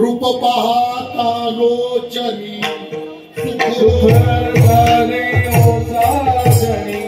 रूप पाहता लोचनी सुख झाले ओ साजनी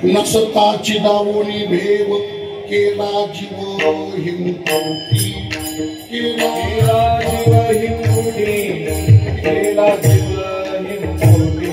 नसताची दावोनी भेव केला जीव हिमकोटी केला जीव हिमकोटी केला जीव हिमकोटी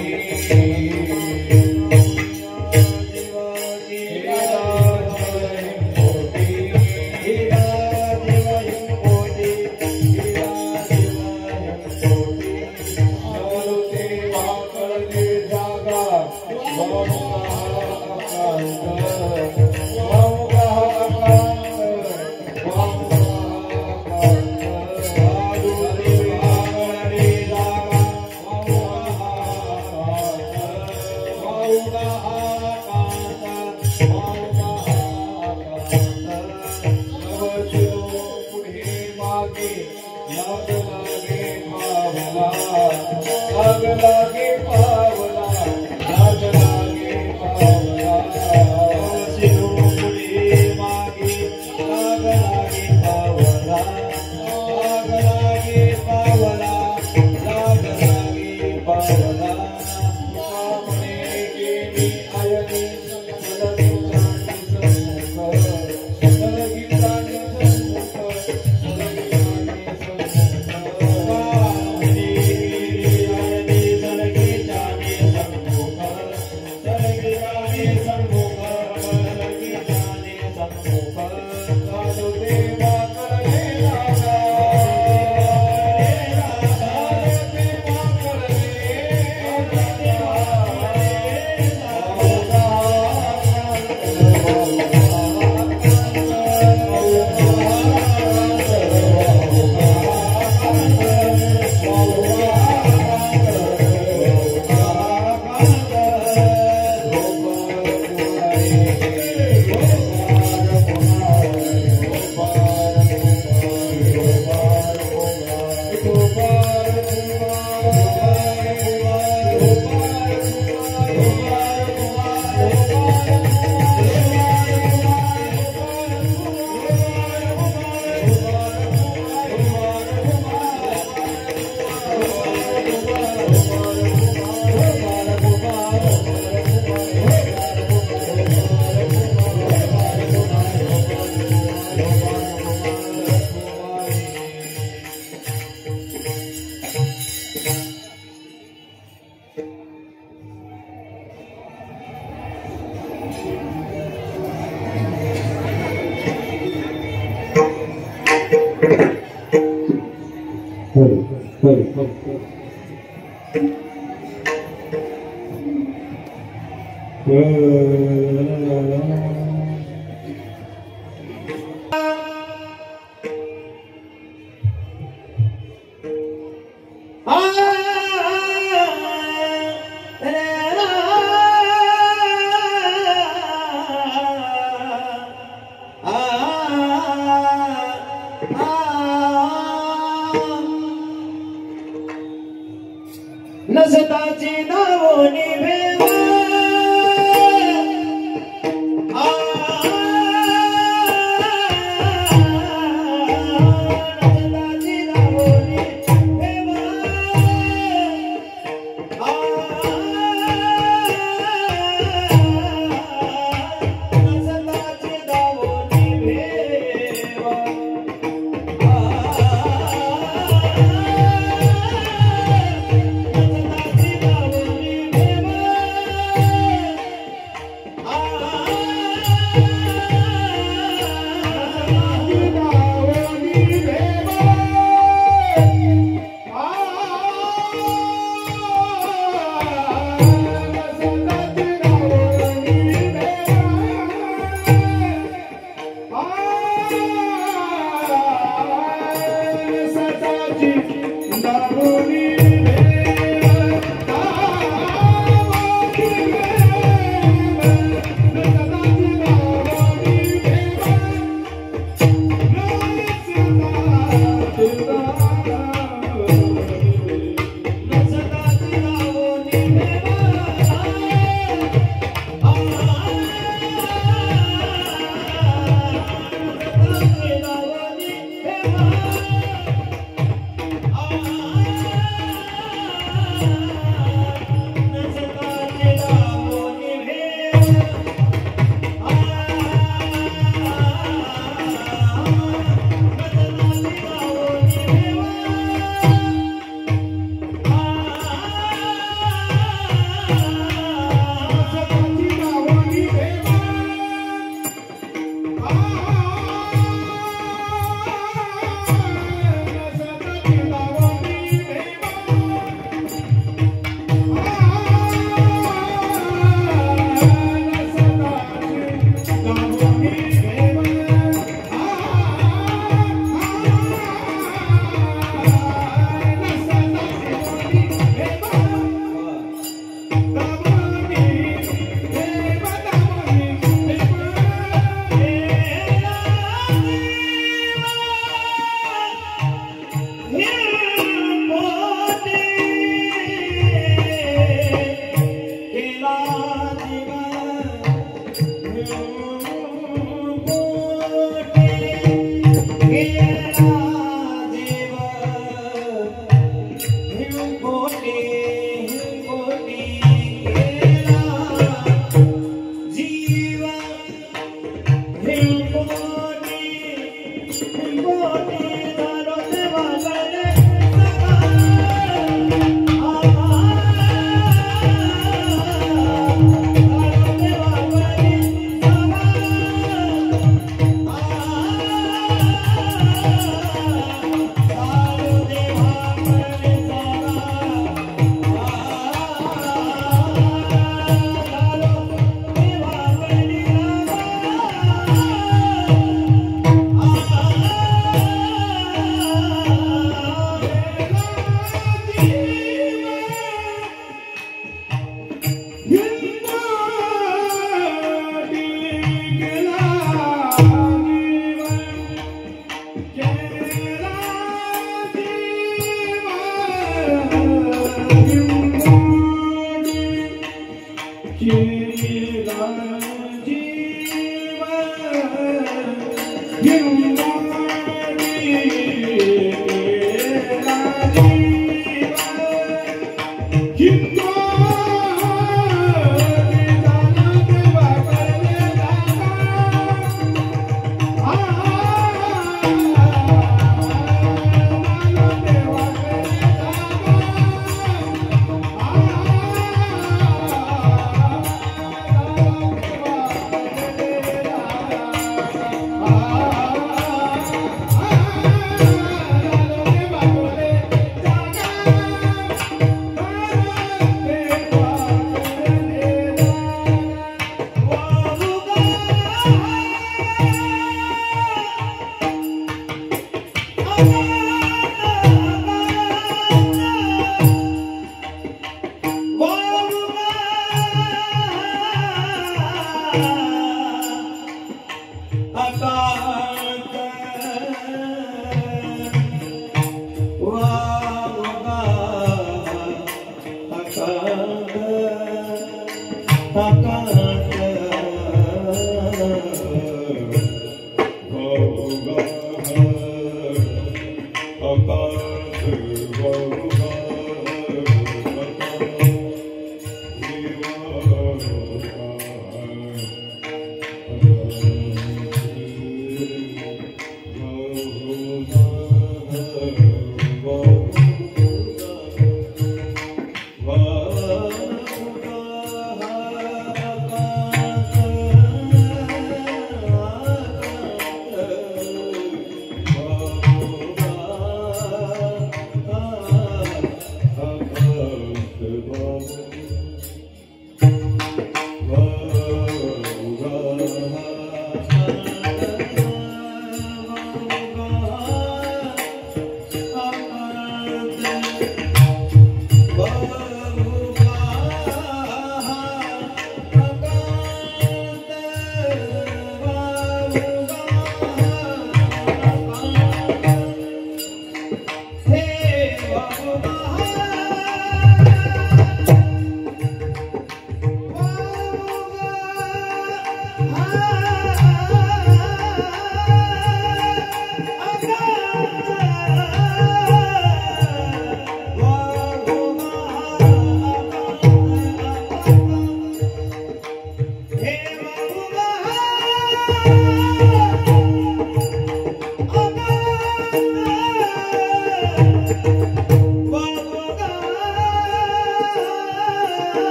नसताची नावोनी भेवा नसताची नावोनी भेवा नसताची नावोनी भेवा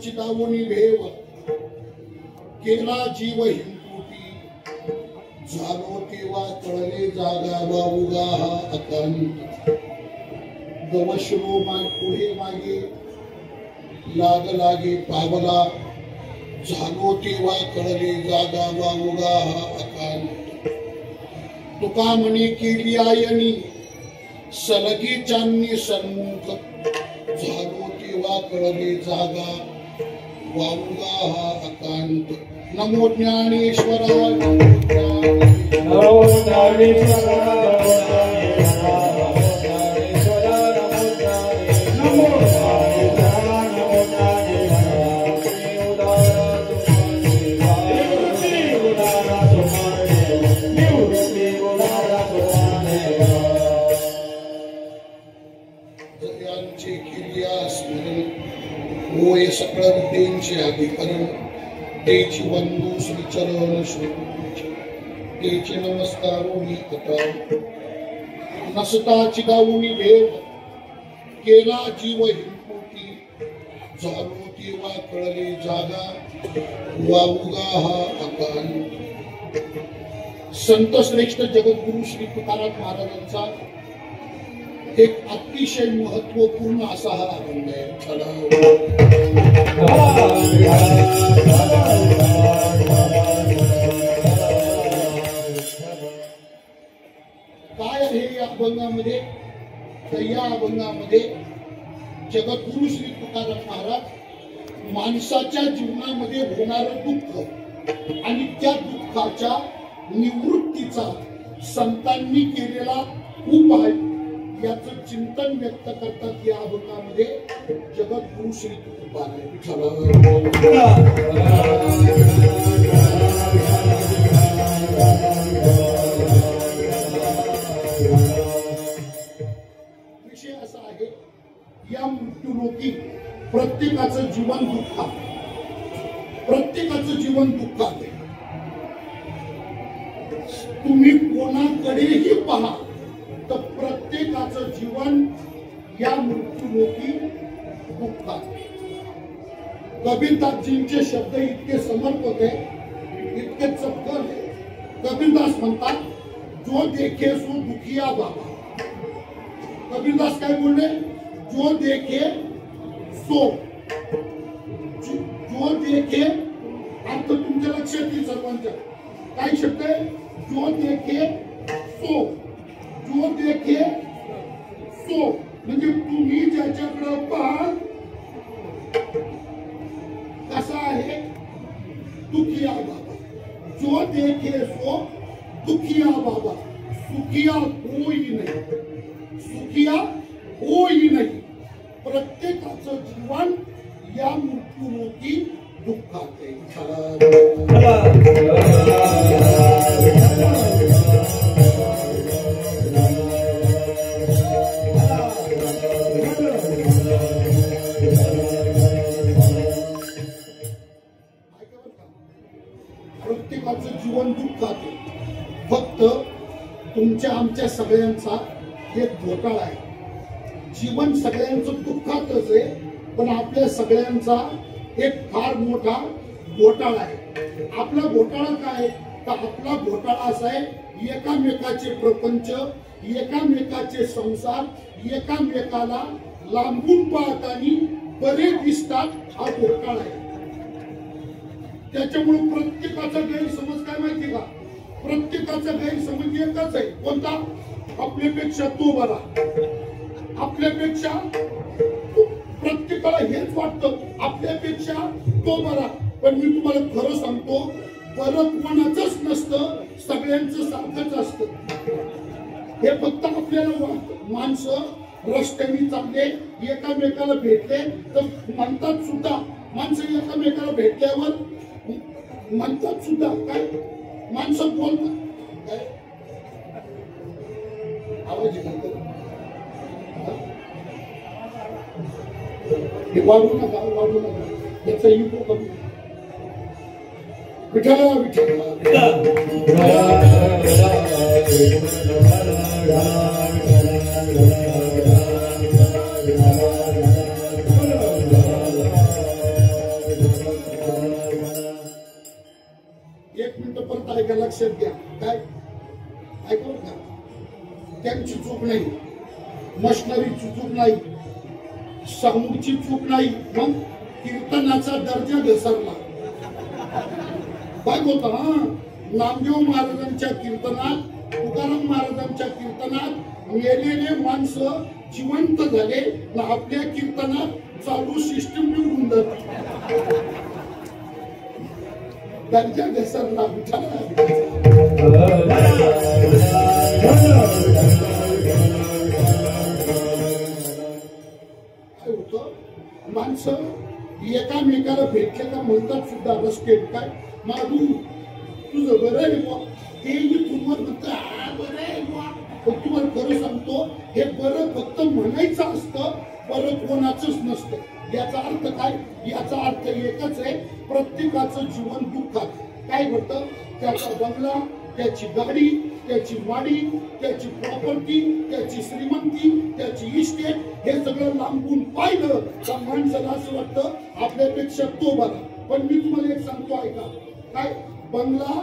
चिदावणी भेव केला जीव हिमकुटी झालो तेव्हा कळले जागा वावुगा हा अकांत गवशरो पुढे मागे लाग लागे पावला झालो तेव्हा कळले जागा वावुगा हा अकांत तुका म्हणे केली आयनी सलगी चांदणी सन्मुख झालो तेव्हा कळले जागा वावुगा हा अकांत नमो ज्ञानेश्वरा नमो ज्ञानेश्वरा होय सकळ विद्येंचे अधिकरण तेची वंदू श्रीचरण श्रीकृतीचे तेचे नमस्कारो मी कथा नसता चिदावणी भेव केला जीव हिमकुटी झालो तेव्हा कळले जागा वावुगा हा अकांत संत श्रेष्ठ जगद्गुरु श्री तुकाराम महाराजांचा एक अतिशय महत्वपूर्ण असा हा अभंग आहे. काय आहे या अभंगामध्ये? तर या अभंगामध्ये जगद्गुरु श्री तुकाराम महाराज माणसाच्या जीवनामध्ये होणारं दुःख आणि त्या दुःखाच्या निवृत्तीचा संतांनी केलेला उपाय याचं चिंतन व्यक्त करतात. या अभंगामध्ये जगद्गुरु श्री तुकाराम विषय असा आहे, या मृत्यूलोकी प्रत्येकाचं जीवन दुःखात, प्रत्येकाचं जीवन दुःखात आहे. तुम्ही कोणाकडेही पहा तर प्रत्येकाचं जीवन या मृत्यूलोकी दुःखात. कबीरदासजींचे शब्द इतके समर्पक आहे, इतके चपखल आहे. कबीरदास म्हणतात, जो देखे सो दुखिया बाबा. कबीरदास काय बोलले? जो देखे सो, जो देखे, अर्थ तुमच्या लक्षात येईल सर्वांच्या. काय शब्द आहे? जो देखे सो, जो देखे सो, म्हणजे तुम्ही ज्याच्याकडे पाहाल कसा आहे? दुखिया बाबा. जो देखे सो दुखिया बाबा. सुखिया कोई नाही, सुखिया कोई नाही. प्रत्येकाचं जीवन या मृत्यूलोकी दुःखात आहे. प्रत्येकाचं जीवन दुःखात आहे. फक्त तुमच्या आमच्या सगळ्यांचा एक घोटाळा आहे. जीवन सगळ्यांचं दुःखातच आहे, पण आपल्या सगळ्यांचा एक फार मोठा घोटाळा आहे. आपला घोटाळा काय? तर आपला घोटाळा असा आहे, एकामेकाचे प्रपंच, एकामेकाचे संसार, एकामेकाला लांबून पाहताना बरे दिसतात, हा घोटाळा आहे. त्याच्यामुळे प्रत्येकाचा गैरसमज काय माहिती का? प्रत्येकाचा गैरसमज एकच आहे. कोणता? आपल्यापेक्षा तो बरा, आपल्यापेक्षा. प्रत्येकाला हेच वाटतं, आपल्यापेक्षा तो बरा. पण मी तुम्हाला खरं सांगतो, बरं कोणाचंच नसतं, सगळ्यांचं सारखंच असतं. हे फक्त आपल्याला वाटतं. माणसं रस्त्याने चालले, एकामेकाला भेटले तर म्हणतात सुद्धा, माणसं एकामेकाला भेटल्यावर म्हणतात सुद्धा काय? माणसं बोलतात काय? आवाज येतो. हे वाढू नका, वाढू नका. याचा इको कमी. विठ्ठला विठ्ठला मिनिटं परत ऐका, लक्षात घ्या. काय ऐकू का? त्यांची चूक नाही, मशनरीची चूक नाही, साऊंडची चूक नाही, मग कीर्तनाचा दर्जा घसरला. काय होतं? नामदेव महाराजांच्या कीर्तनात, तुकाराम महाराजांच्या कीर्तनात मेलेले माणसं जिवंत झाले ना, आपल्या कीर्तनात चालू सिस्टीम निवडून जाते. दर्जा घसरला. काय होतं? माणसं एकामेकाला भेटले का म्हणतात सुद्धा रस्ते, काय माधू तुझं बरं आहे बुवा, ते मी तुम्हाला म्हणतो बरं आहे बुवा. पण तुम्हाला खरं सांगतो, हे बरं फक्त म्हणायचं असतं, बरं कोणाचंच नसतं. याचा अर्थ काय? याचा अर्थ एकच आहे, प्रत्येकाचं जीवन दुःखात. काय होतं? त्याचा बंगला, त्याची गाडी, त्याची वाडी, त्याची प्रॉपर्टी, त्याची श्रीमंती, त्याची इस्टेट, हे सगळं लांबून पाहिलं का माणसाला असं वाटतं आपल्यापेक्षा तो बरा. पण मी तुम्हाला एक सांगतो, ऐका. काय? बंगला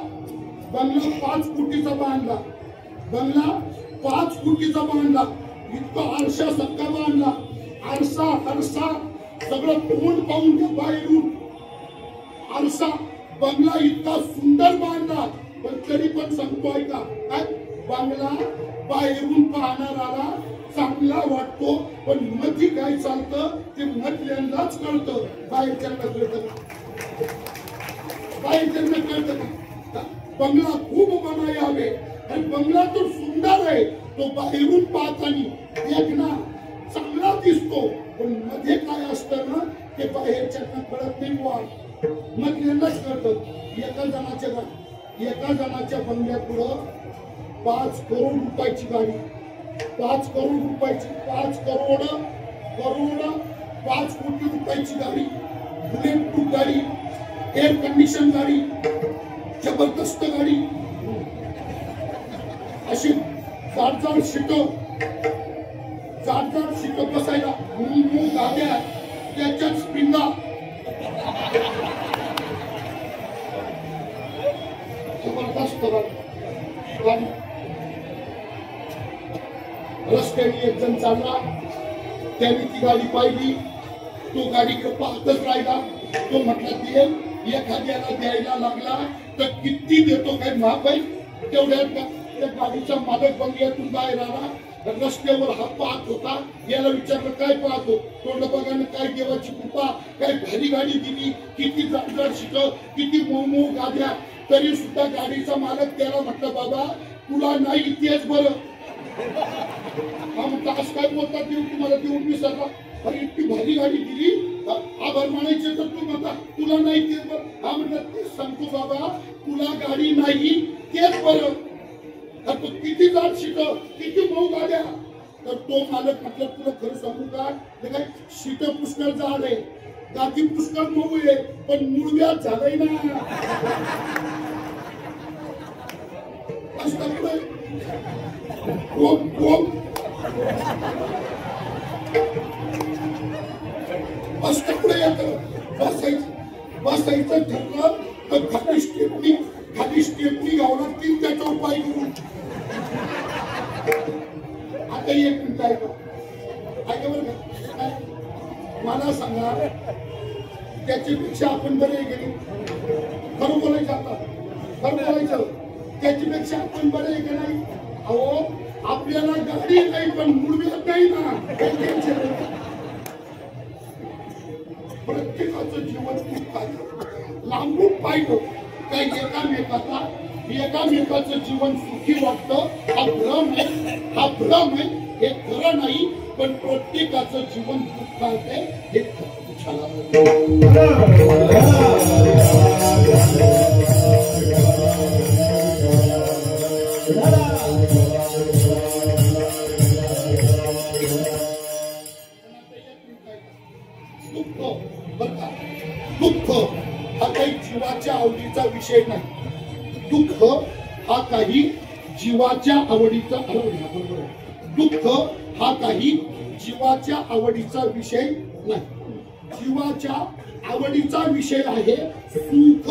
5 कोटीचा बांधला, बंगला 5 कोटीचा बांधला, इतका आरशा सक्का बांधला, आरसा सगळं तोंड पाहून घ्या बाहेरून. आरसा बंगला इतका सुंदर बांधला, पण तरी पण सांगतो ऐका. काय? बंगला बाहेरून पाहणारा चांगला वाटतो, पण मध्ये काय चालतं ते मधल्यांनाच कळतं, बाहेरच्यांना कळतं. बाहेरच्यांना कळतं का? बंगला खूप बनायावे आणि बंगला तर सुंदर आहे, तो बाहेरून पाहताना देखना चांगला दिसतो, पण मध्ये काय असतं ना ते बाहेरच्यांना कळत नाही. मधल्यांनाच कळतं. एका जणाच्या बंगल्यापुढं 5 करोड रुपयाची गाडी, 5 करोड रुपयाची, 5 कोटी रुपयाची गाडी, बुलेट प्रूफ गाडी, एअर कंडिशन गाडी, जबरदस्त गाडी, अशी जाड शिट बसायला, गाड्या, त्याच्यात स्पिंगा. जबरदस्त गाडी. रस्त्याने एक जण चालला, त्याने ती गाडी पाहिली, तो गाडीकडे पाहतच राहिला. तो म्हटला ते एखाद्याला द्यायला लागला तर किती देतो, काय माप आहे? तेवढ्यात त्या गाडीचा मालक बंगल्यातून बाहेर आला, रस्त्यावर हा पाहत होता. याला विचारलं काय पाहतो? तोंड बघाने काय देवाची कृपा, काय भारी गाडी दिली, किती जाडजाड शिट, किती मऊ गाड्या. तरी सुद्धा गाडीचा मालक त्याला म्हटलं बाबा तुला नाही तेच बरं. हा म्हणता असं काय बोलतात, देऊ तुम्हाला देऊन विसरला, अरे इतकी भारी गाडी दिली, आभार मानायचे तर तू म्हणता तुला नाही तेच बरं. हा म्हटलं तेच सांगतो बाबा, तुला गाडी नाही तेच बरं. तो किती जाड शिट, किती मऊ गाड्या. तर तो मालक म्हटलं तुला खरं सांगू का, काय शिट पुष्कळ जाड आहे, गादी पुष्कळ मऊ आहे, पण मूळव्याध झालंय ना. बसायचं ठरलं तर खाली स्टेपनी गावला 3 त्याच्यावर पाय घेऊन. आता 1 मिनिट ऐका बरं का. मला सांगा, त्याच्यापेक्षा आपण बरे गेले, खरं बोलायचं, आता खरं बोलायचं, त्याच्यापेक्षा आपण बरे आहे का नाही? अहो आपल्याला गाडी नाही पण मूळव्याध नाही ना. प्रत्येकाचं जीवन खूप लांबून पाहिलं काय एकामेकाचं जीवन सुखी वाटतं. हा भ्रम आहे, हे खरं नाही. पण प्रत्येकाचं जीवन दुःखात आहे, हे दुःख हा काही जीवाच्या आवडीचा विषय नाही. दुःख हा काही जीवाच्या आवडीचा दुःख हा काही जीवाच्या आवडीचा विषय नाही. जीवाच्या आवडीचा विषय आहे सुख.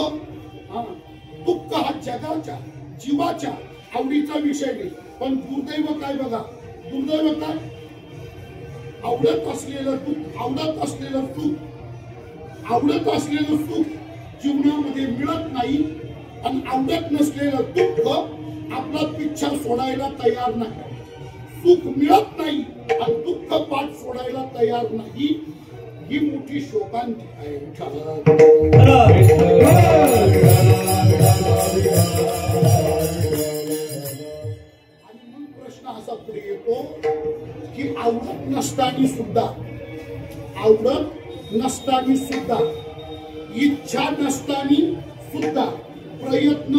दुःख दुःख हा जगाच्या जीवाच्या आवडीचा विषय नाही, पण दुर्दैव काय बघा, दुर्दैव काय, आवडत असलेलं दुःख, आवडत असलेलं सुख, आवडत असलेलं सुख जीवनामध्ये मिळत नाही आणि आवडत नसलेलं दुःख आपला पिच्छा सोडायला तयार नाही. सुख मिळत नाही आणि दुःख पाठ सोडायला तयार नाही, ही मोठी शोकांती आहे. आणि मग प्रश्न असा पुढे येतो की आवडत नसताना सुद्धा, आवडत नसताना सुद्धा, इच्छा नसताना सुद्धा, प्रयत्न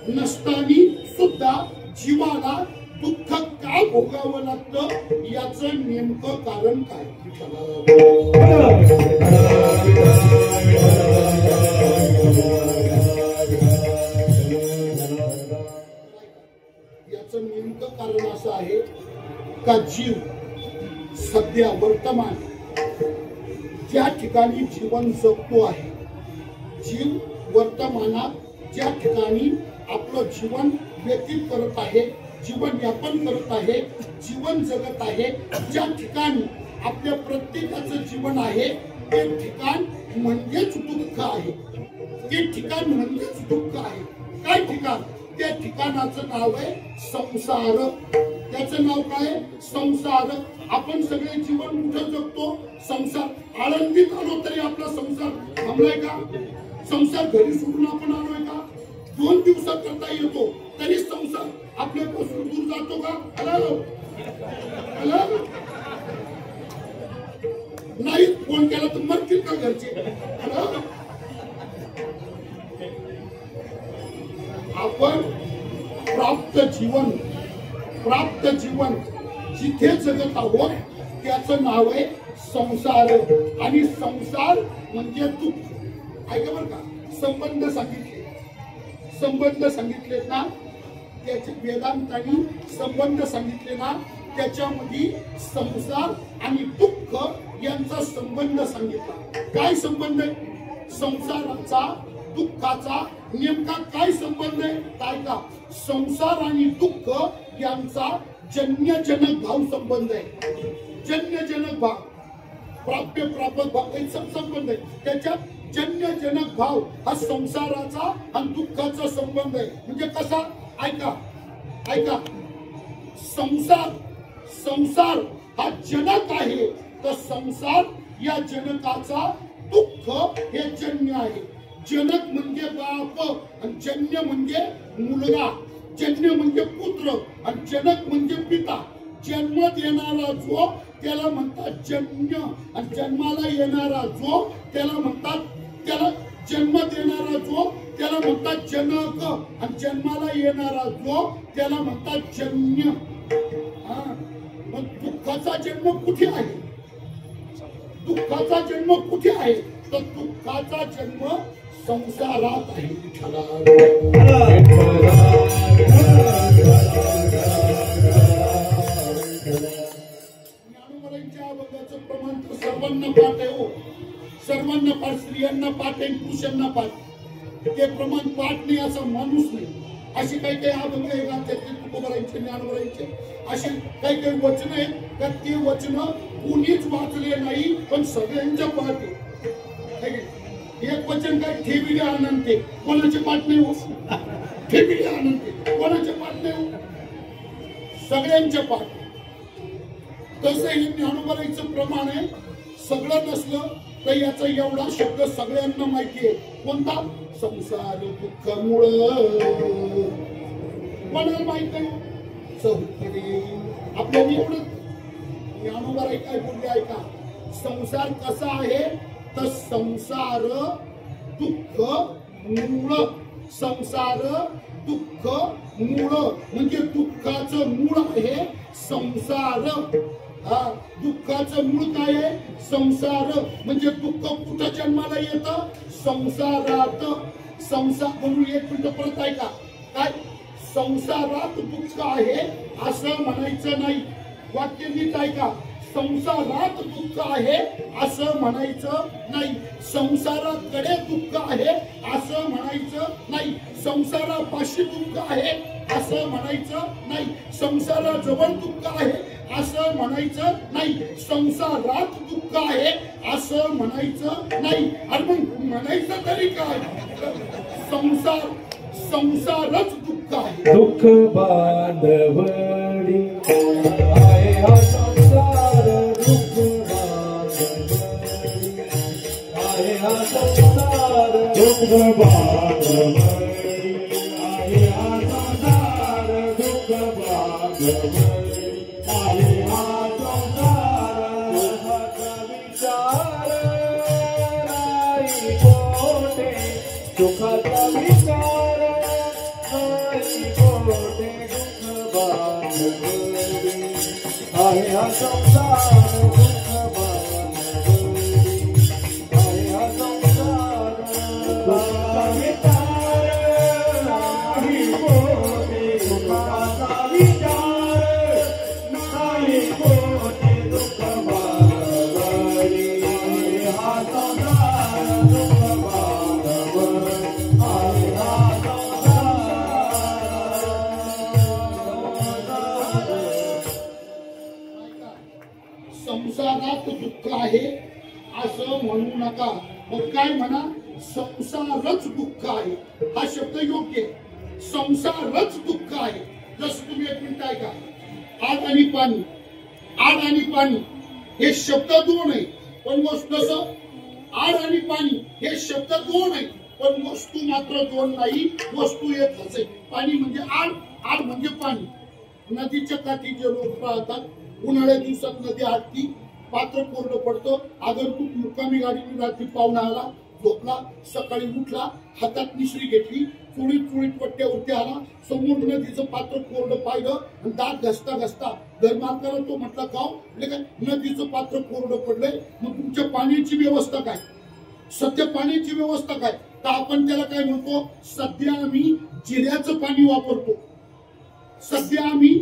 नसताना सुद्धा जीवाला दुःख का भोगावं लागतं, याचं नेमकं कारण काय? याचं नेमकं कारण असं आहे का जीव सध्या वर्तमान ज्या ठिकाणी जीवन जगतो आहे, जीव वर्तमानात ज्या ठिकाणी आपलं जीवन व्यतीत करत आहे, जीवन यापन करत आहे, जीवन जगत आहे, ज्या ठिकाणी आपल्या प्रत्येकाचं जीवन आहे ते ठिकाण म्हणजेच दुःख आहे. ते ठिकाण म्हणजेच दुःख आहे. काय ठिकाण? त्या ठिकाणाचं नाव आहे संसार. त्याचं नाव काय? संसार. आपण सगळे जीवन कुठं जगतो? संसार. आळंदीत आलो तरी आपला संसार थांबलाय का? संसार घरी सोडून आपण आलोय का? 2 दिवसाकरता येतो तरी संसार आपल्यापासून दूर जातो का? नाही फोन केला तर मरतील का घरचे? आपण प्राप्त जीवन जिथे जगत आहोत त्याचं नाव आहे संसार. आणि संसार म्हणजे दुःख. ऐका बरं का, संबंध सांगितले ना, त्याचे वेदांतांनी संबंध सांगितले ना, त्याच्यामध्ये संसार आणि दुःख यांचा संबंध सांगितला. काय संबंध आहे? संसाराचा दुःखाचा नेमका काय संबंध आहे? काय का? संसार आणि दुःख यांचा जन्यजनक भाव संबंध आहे. जन्यजनक भाव, प्राप्य प्रापक भाव यांचा संबंध आहे. त्याच्यात जन्यजनक भाव हा संसाराचा आणि दुःखाचा संबंध आहे. म्हणजे कसा? ऐका, संसार हा जनक आहे, तर संसार या जनकाचा दुःख हे जन्य आहे. जनक म्हणजे बाप आणि जन्य म्हणजे मुलगा, जन्य म्हणजे पुत्र आणि जनक म्हणजे पिता. जन्म देणारा जो त्याला म्हणतात जन्य, आणि जन्माला येणारा जो त्याला म्हणतात, त्याला जन्म देणारा जो त्याला म्हणतात जनक, आणि जन्माला येणारा जो त्याला म्हणतात जन्य. मग दुःखाचा जन्म कुठे आहे? दुःखाचा जन्म कुठे आहे? तर दुःखाचा जन्म संसारात आहे. ज्ञानोबरांच्या अभंगाचं प्रमाण तर सर्वांना पाठ आहे हो, सर्वांना पाठ, स्त्रियांना पाठ आहे, पुरुषांना पाठ. ते प्रमाण पाठ नाही असं माणूस नाही. असे काही काही अभंग आहे का त्यातले तुकोबरांचे, ज्ञानोबरांचे असे काही काही वचन आहेत का ते वचन कुणीच वाचले नाही, पण सगळ्यांच्या पाठ आहे. एक वचन काय? ठेविले अनंते, कोणाचे पाठ नाही हो. ठेविले अनंते कोणाचे पाठ नाही हो, सगळ्यांच्या पाठ. तसं हे ज्ञानोबरांचं प्रमाण आहे. सगळं नसलं तर याचा एवढा शब्द सगळ्यांना माहिती आहे. कोणता? संसार दुःख मूळ. कोणाला माहित नाही? चौकडी. आपल्याला एवढं ज्ञानोबराई काय बोलले ऐका. संसार कसा आहे तर संसार दुःख मूळ. संसार दुःख मूळ म्हणजे दुःखाचं मूळ आहे संसार. दुःखाचं मूळ काय आहे? संसार. म्हणजे दुःख कुठं जन्माला येतं? संसारात. संसार म्हणून एक मिनिट परत ऐका. काय? संसारात दुःख आहे असं म्हणायचं नाही. वाक्य नीट ऐका. संसारात दुःख आहे असं म्हणायचं नाही. संसाराकडे दुःख आहे असं म्हणायचं नाही. संसारापाशी दुःख आहे असं म्हणायचं नाही, संसाराजवळ दुःख आहे असं म्हणायचं नाही, संसारात दुःख आहे असं म्हणायचं नाही. आणि मग म्हणायचं तरी काय? संसारच दुःख आहे. दुःख बांधवडी आहे हा संसार, दुःख बांधवडी आहे हा संसार, दुःख बांधवडी आहे हा संसार, दुःख बांधवडी आहे हा संसार. सुखाचा विचार नाही कोठे, दुःख बांधवडी आहे हा संसार, दुःख बांधवडी आहे हा संसार. सुखाचा विचार नाही कोठे, सुखाचा विचार नाही कोठे, दुःख बांधवडी आहे हा संसार, दुःख संसारात दुःख आहे असं म्हणू नका. मग काय म्हणा? संसारच दुःख आहे. हा शब्द योग्य आहे. संसारच दुःख आहे. जसं तुम्ही एक मिनिट ऐका. आग आणि पाणी, आग आणि पाणी हे शब्द दोन आहे, पण वस्तू कसं? आग आणि पाणी हे शब्द दोन आहे, पण वस्तू मात्र दोन नाही, वस्तू एकच आहे. पाणी म्हणजे आग, आग म्हणजे पाणी. नदीच्या काठी जे लोक राहतात, उन्हाळ्या दिवसात नदी आटती, पात्र कोरडं पडतं, आगरतूक मुक्कामी गाडीने रात्री पाहुणा आला, झोपला, सकाळी उठला, हातात मिश्री घेतली, चुळीत चुळीत पट्ट्यावरती आला, समोर नदीचं पात्र कोरडं पाहिलं आणि दात घसता घसता धर्मांकाला तो म्हटला गाव म्हणजे काय, नदीचं पात्र कोरडं पडलंय, मग तुमच्या पाण्याची व्यवस्था काय? सध्या पाण्याची व्यवस्था काय? तर आपण त्याला काय म्हणतो? सध्या आम्ही जिऱ्याचं पाणी वापरतो. सध्या आम्ही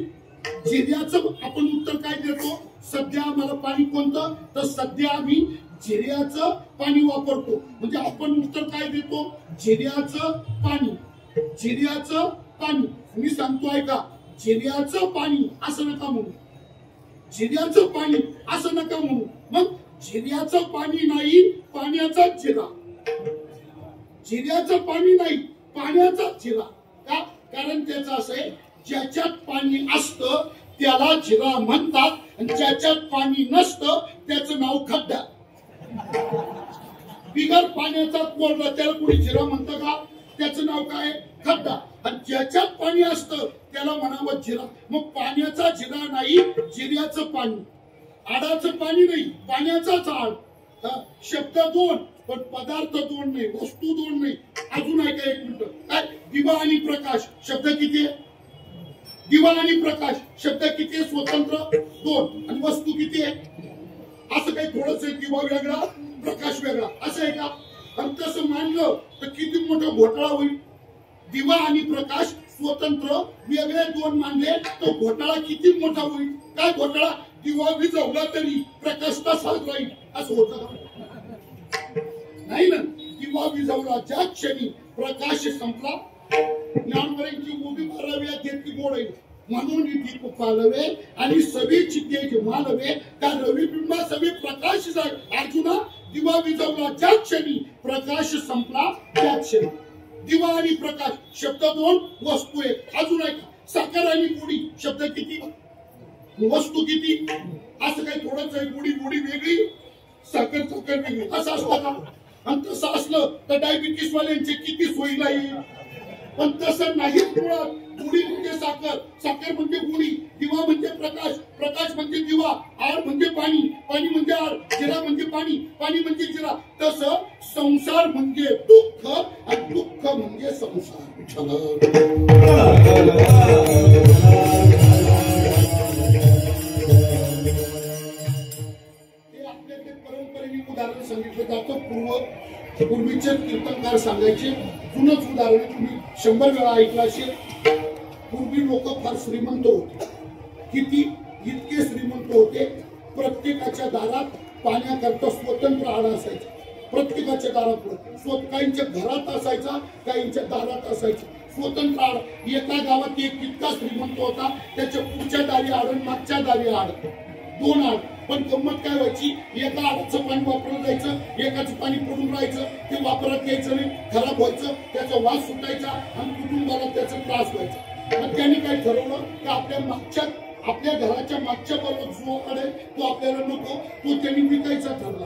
जिऱ्याचं, आपण उत्तर काय देतो? सध्या आम्हाला पाणी कोणतं? तर सध्या आम्ही जिऱ्याचं पाणी वापरतो. म्हणजे आपण उत्तर काय देतो? जिऱ्याचं पाणी, जिऱ्याचं पाणी. मी सांगतो ऐका, जिऱ्याचं पाणी असं नका म्हणू, जिऱ्याचं पाणी असं नका म्हणू. मग जिऱ्याचं पाणी नाही, पाण्याचा जिरा. जिऱ्याचं पाणी नाही, पाण्याचा जिरा. का? कारण त्याचं असं आहे, ज्याच्यात पाणी असतं त्याला जिरा म्हणतात, आणि ज्याच्यात पाणी नसतं त्याचं नाव खड्डा. बिगर पाण्याचा कोरडा त्याला कोणी जिरा म्हणतं का? त्याचं नाव काय? खड्डा. आणि ज्याच्यात पाणी असतं त्याला म्हणावं जिरा. मग पाण्याचा जिरा नाही, जिऱ्याचं पाणी. आडाचं पाणी नाही, पाण्याचाच आड. शब्द दोन पण पदार्थ दोन नाही, वस्तू दोन नाही. अजून ऐका एक मिनिट. काय? दिवा आणि प्रकाश शब्द किती आहे? दिवा आणि प्रकाश शब्द किती आहे? स्वतंत्र दोन. आणि वस्तू किती आहे? असं काही थोडंच आहे, दिवा वेगळा प्रकाश वेगळा असं आहे का? आणि तसं मानलं तर किती मोठा घोटाळा होईल. दिवा आणि प्रकाश स्वतंत्र वेगळे दोन मानले तो घोटाळा किती मोठा होईल. काय घोटाळा? दिवा विझवला तरी प्रकाश तसाच राहील असं होतं नाही ना. दिवा विझवला ज्या क्षणी प्रकाश संपला, ज्ञानवरांची उभी मारावी घेतली गोड आहे म्हणून दीप पालवे आणि सभी चित्ते मालवे, त्या रविबिंबा सभी प्रकाश जाय. अर्जुना, दिवा विझवला ज्या क्षणी प्रकाश संपला त्या क्षणी. दिवा आणि प्रकाश शब्द दोन, वस्तू एक. अजून ऐका, साखर आणि गुढी शब्द किती, वस्तू किती. असं काही थोडंच आहे, गुढी गुढी वेगळी, साखर साखर वेगळी असं असतं का? आणि तसं असलं तर डायबिटीस वाल्यांचे किती सोयीला येईल. पण तसं नाही. मुळात गुढी म्हणजे साखर, साखर म्हणजे गुढी, दिवा म्हणजे प्रकाश, प्रकाश म्हणजे दिवा, आड म्हणजे पाणी, पाणी म्हणजे आड, जिरा म्हणजे पाणी, पाणी म्हणजे जिरा. तसं संसार म्हणजे दुःख आणि दुःख म्हणजे संसार. हे आपल्याकडे परंपरेने उदाहरण सांगितलं जातं. पूर्वीचे कीर्तनकार सांगायचे जुनच उदाहरण तुम्ही 100 वेळा ऐकलं असेल. पूर्वी लोक फार श्रीमंत होते. किती? इतके श्रीमंत होते, प्रत्येकाच्या दारात पाण्याकरता स्वतंत्र आडा असायचा. प्रत्येकाच्या दारात काहींच्या घरात असायचा, काहींच्या दारात असायचा. स्वतंत्र आड. एका गावात एक इतका श्रीमंत होता, त्याच्या पुढच्या दारी आड आणि मागच्या दारी आड, 2 आड. पण गंमत काय व्हायची, एका आडाचं पाणी वापरलं जायचं, एकाचं पाणी पडून राहायचं, ते वापरात यायचं नाही, खराब व्हायचं, त्याचा वास सुटायचा आणि कुटुंबाला त्याचा त्रास व्हायचा. मग त्यांनी काय ठरवलं की आपल्या घराच्या मागच्या बाजूला जो आड तो आपल्याला नको, तो त्यांनी विकायचा ठरला.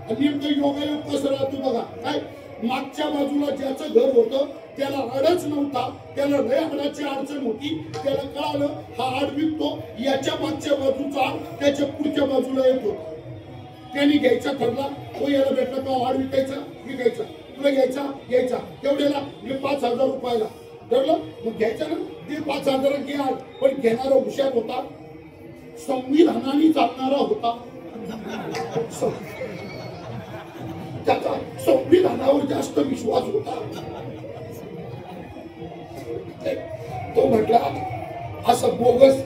आणि नेमकं योगायोग कसं राहतो बघा. काय, मागच्या बाजूला ज्याचं घर होतं त्याला आडच नव्हता, त्याला लय आडाची अडचण होती. त्याला कळालं हा आड विकतो, याच्या मागच्या बाजूचा आड त्याच्या पुढच्या बाजूला येत होता. त्यांनी घ्यायचा ठरला. तो याला भेटला का आड विकायचा, तुला घ्यायचा तेवढ्याला मी 5,000 रुपयाला ठरलं. मग घ्यायचा ना, ते 5,000 घे आड. पण घेणारा हुशार होता, संविधानाने चालणारा होता, त्याचा संविधानावर जास्त विश्वास होता. तो म्हटला असं बोगस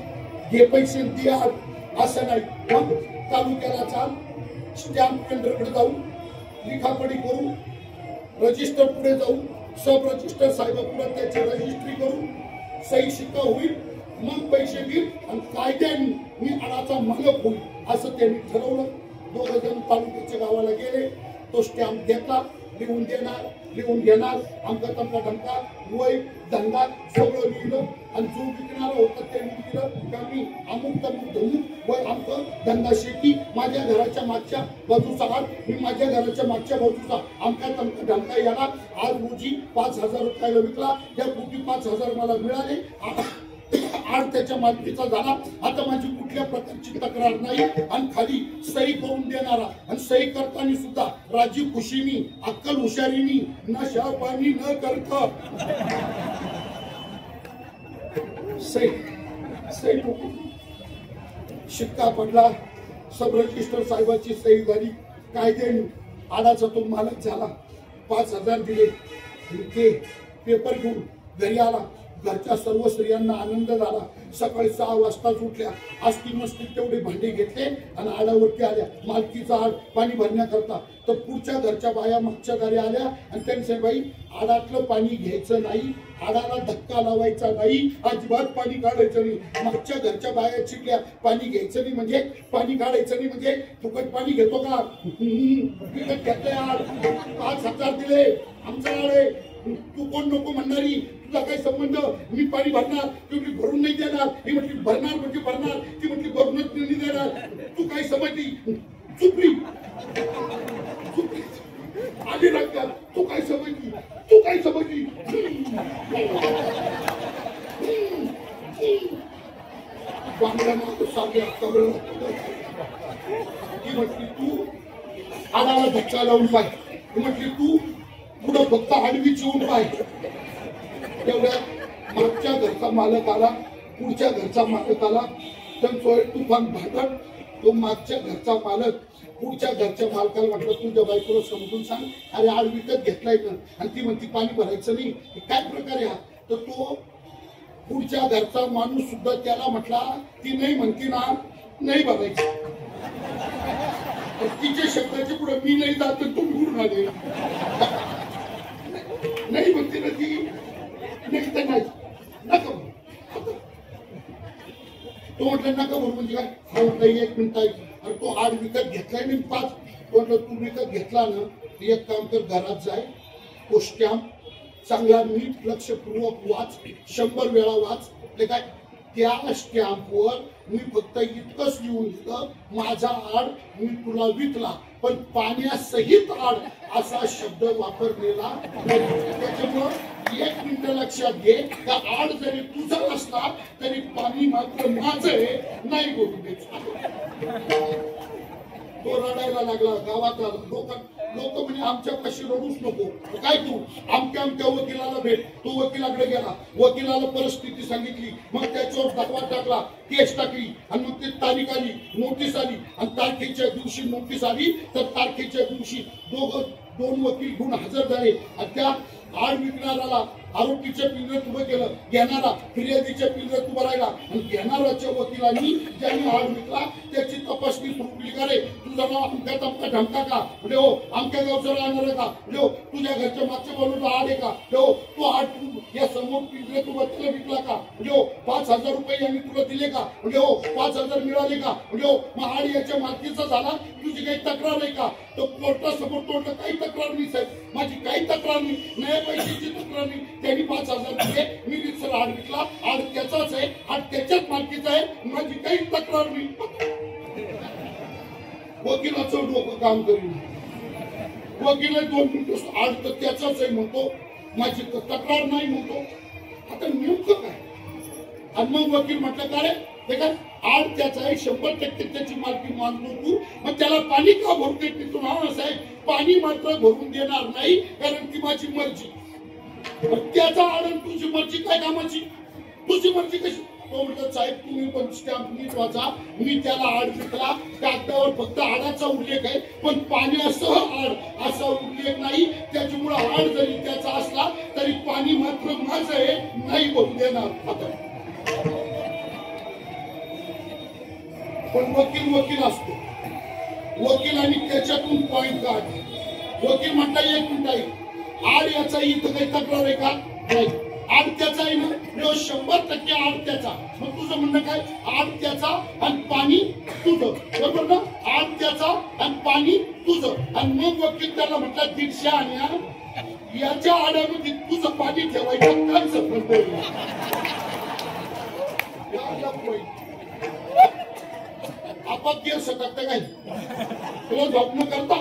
घे पैसे दे असं नाही. मग तालुक्याला चाल, स्टॅम्प केंद्राकडे जाऊ, लिखापडी करू, रजिस्टर पुढे जाऊ, सब रजिस्टर साहेबापुढे त्याची रजिस्ट्री करू, सही शिक्का होईल, मग पैसे घेईल आणि कायद्याने मी आडाचा मालक होईल असं त्यांनी ठरवलं. 2 जण तालुक्याच्या गावाला गेले. तो स्टॅम्प घेतला, लिहून घेणार, आमका तमका ढमका वय धंदा सगळं लिहिलं. आणि जो विकणार होता त्यांनी लिहिलं का मी अमुक तमुक धमुक वय आमचं धंदा शेती, माझ्या घराच्या मागच्या बाजूचा आड, मी माझ्या घराच्या मागच्या बाजूचा आमका तमका ढमका याला आज रोजी 5,000 रुपयाला विकला. त्या पोटी 5,000 मला मिळाले. आड त्याच्या मालकीचा झाला. आता माझी कुठल्या प्रकारची तक्रार नाही. आणि खाली सही करून देणारा, आणि सही करताना सुद्धा राजी खुशीनी, अक्कल हुशारीनी, नशा पाणी न करता सही शिक्का पडला. सब रजिस्टर साहेबाची सही झाली. कायद्याने आडाचा तो मालक झाला. 5,000 दिले. ते पेपर घेऊन घरी आला. घरच्या सर्व स्त्रियांना आनंद झाला. सकाळी 6 वाजता उठल्या, असती नसती तेवढे भांडे घेतले आणि आडावरती आल्या मालकीचा आड पाणी भरण्याकरता. तर पुढच्या घरच्या बाया मागच्या दारी आल्या आणि त्यांनी बाई आडातलं पाणी घ्यायचं नाही, आडाला धक्का लावायचा नाही, अजिबात पाणी काढायचं नाही. मागच्या घरच्या बाया चिडल्या, पाणी घ्यायचं नाही म्हणजे, पाणी काढायचं नाही म्हणजे, फुकट पाणी घेतो का, विकत घेतलंय आड, 5,000 दिले, आमचा आड आहे, तू कोण नको म्हणणारी, तुझा काय संबंध, मी पाणी भरणार, ती म्हटली भरून नाही देणार, ही म्हटली भरणार म्हणजे भरणार, ती म्हटली भरूनच नाही देणार, तू काय समजली, चुकली आधी लागतात, तू काय समजली, ती म्हटली तू आडाला धक्का लावून पाय, ती म्हटली तू पुढं फक्त आडवी चिवून पाय. तेवढ्या मागच्या घरचा मालक आला, पुढच्या घरचा मालक आला, त्यांचं तुफान भांडण. तो मागच्या घरचा मालक पुढच्या घरच्या मालकाला म्हटलं तुझ्या बायकोला समजून सांग, अरे आड विकत घेतलाय ना, आणि ती म्हणती पाणी भरायचं नाही, काय प्रकारे हा. तर तो पुढच्या घरचा माणूस सुद्धा त्याला म्हटला, ती नाही म्हणती ना, नाही भरायचं. तिच्या शब्दाच्या पुढे मी नाही जात, तुम्ही उडून आले, नाही म्हणते ना ती, नाही तर नाही, नका तो म्हटलं नका भरू म्हणजे काय, हा म्हटलं 1 मिनिट आहे, आणि तो आड विकत घेतलाय मी 5. म्हटलं तू विकत घेतला ना, एक काम कर, घरात जाय, तो स्टॅम्प चांगला नीट लक्षपूर्वक वाच, 100 वेळा वाच. ते काय त्या स्टॅम्पवर मी फक्त इतकंच लिहून दिलं, माझा आड मी तुला विकला, पण पाण्यासहित आड असा शब्द वापरलेला. त्याच्यामुळं 1 मिनिट लक्षात घे, का आड जरी तुझा असला तरी पाणी मात्र माझं आहे, नाही बोलू द्यायचं. तो रडायला लागला. गावात लोक म्हणजे आमच्यापाशी रडूच नको, काय तू आमच्या वकिलाला भेट. तो वकिलाकडे गेला, वकिलाला परिस्थिती सांगितली, मग त्याच्यावर दावा टाकला, केस टाकली, आणि मग ते तारीख आली, नोटीस आली, आणि तारखेच्या दिवशी नोटीस आली, तर तारखेच्या दिवशी 2 वकील घेऊन हजर झाले. आणि त्या आड विकणाऱ्याला आरोपीच्या पिंजऱ्यात उभं केलं, घेणारा फिर्यादीच्या पिंजऱ्यात उभं राहिला, आणि घेणाऱ्याच्या वकिलांनी ज्यांनी आड विकला त्याची तपासणी सुरू केली का रे तुझं नाव अमका तमका ढमका का म्हणजे हो अमक्या गावचं राहणार का म्हणजे हो तुझ्या घरच्या मागच्या बाजूला आड आहे का म्हणजे हो तू आड या समोर पिंजरे तू बच्चेला विकला का म्हणजे हो 5,000 रुपये यांनी तुला दिले का म्हणजे हो 5,000 मिळाले का म्हणजे हो मग आड याच्या मालकीचा झाला तुझी काही तक्रार आहे का तो कोर्टासमोर तोडलं काही तक्रार नाही साहेब माझी काही तक्रार नाही नाही पैशाची तक्रार नाही त्यांनी 5,000 दिले मी रिक्सर आड विकला आड त्याचाच आहे आड त्याच्याच मालकीचा आहे माझी काही तक्रार नाही वकिलाचं डोकं काम करीन वकील 2 मिनिटं आड तर त्याचाच आहे म्हणतो माझी तक्रार नाही म्हणतो आता नेमकं काय आणि मग वकील म्हटलं का रे ते काय आड त्याचा आहे 100% त्याची मालकी मानतो तू मग त्याला पाणी का भरून देत नाही तू ना साहेब पाणी मात्र भरून देणार नाही कारण ती माझी मर्जी त्याचा आड तुझी मर्जी काय कामाची तुझी मर्जी कशी तो म्हणतो साहेब तुम्ही पण स्टॅम्प नीट वाचा मी त्याला आड विकला कागदावर फक्त आडाचा उल्लेख आहे पण पाण्यासह आड असा उल्लेख नाही त्याच्यामुळे आड जरी त्याचा असला तरी पाणी मात्र माझं आहे नाही भरून देणार आता पण वकील असतो वकिलांनी त्याच्यातून पॉइंट काढ वकील म्हणता 1 मिनिट आहे आड याचा इथं काही तक्रार आहे का नाही आड त्याचा आहे ना 100% आड त्याचा मग तुझं म्हणणं काय आड त्याचा आणि पाणी तुझं बरोबर ना आड त्याचा आणि पाणी तुझं आणि मग वकील त्याला म्हटलं 150 आणा याच्या आडामध्ये तुझं पाणी ठेवायचं काय संबंध आपण देऊ शकत काय तुला जॉब न करता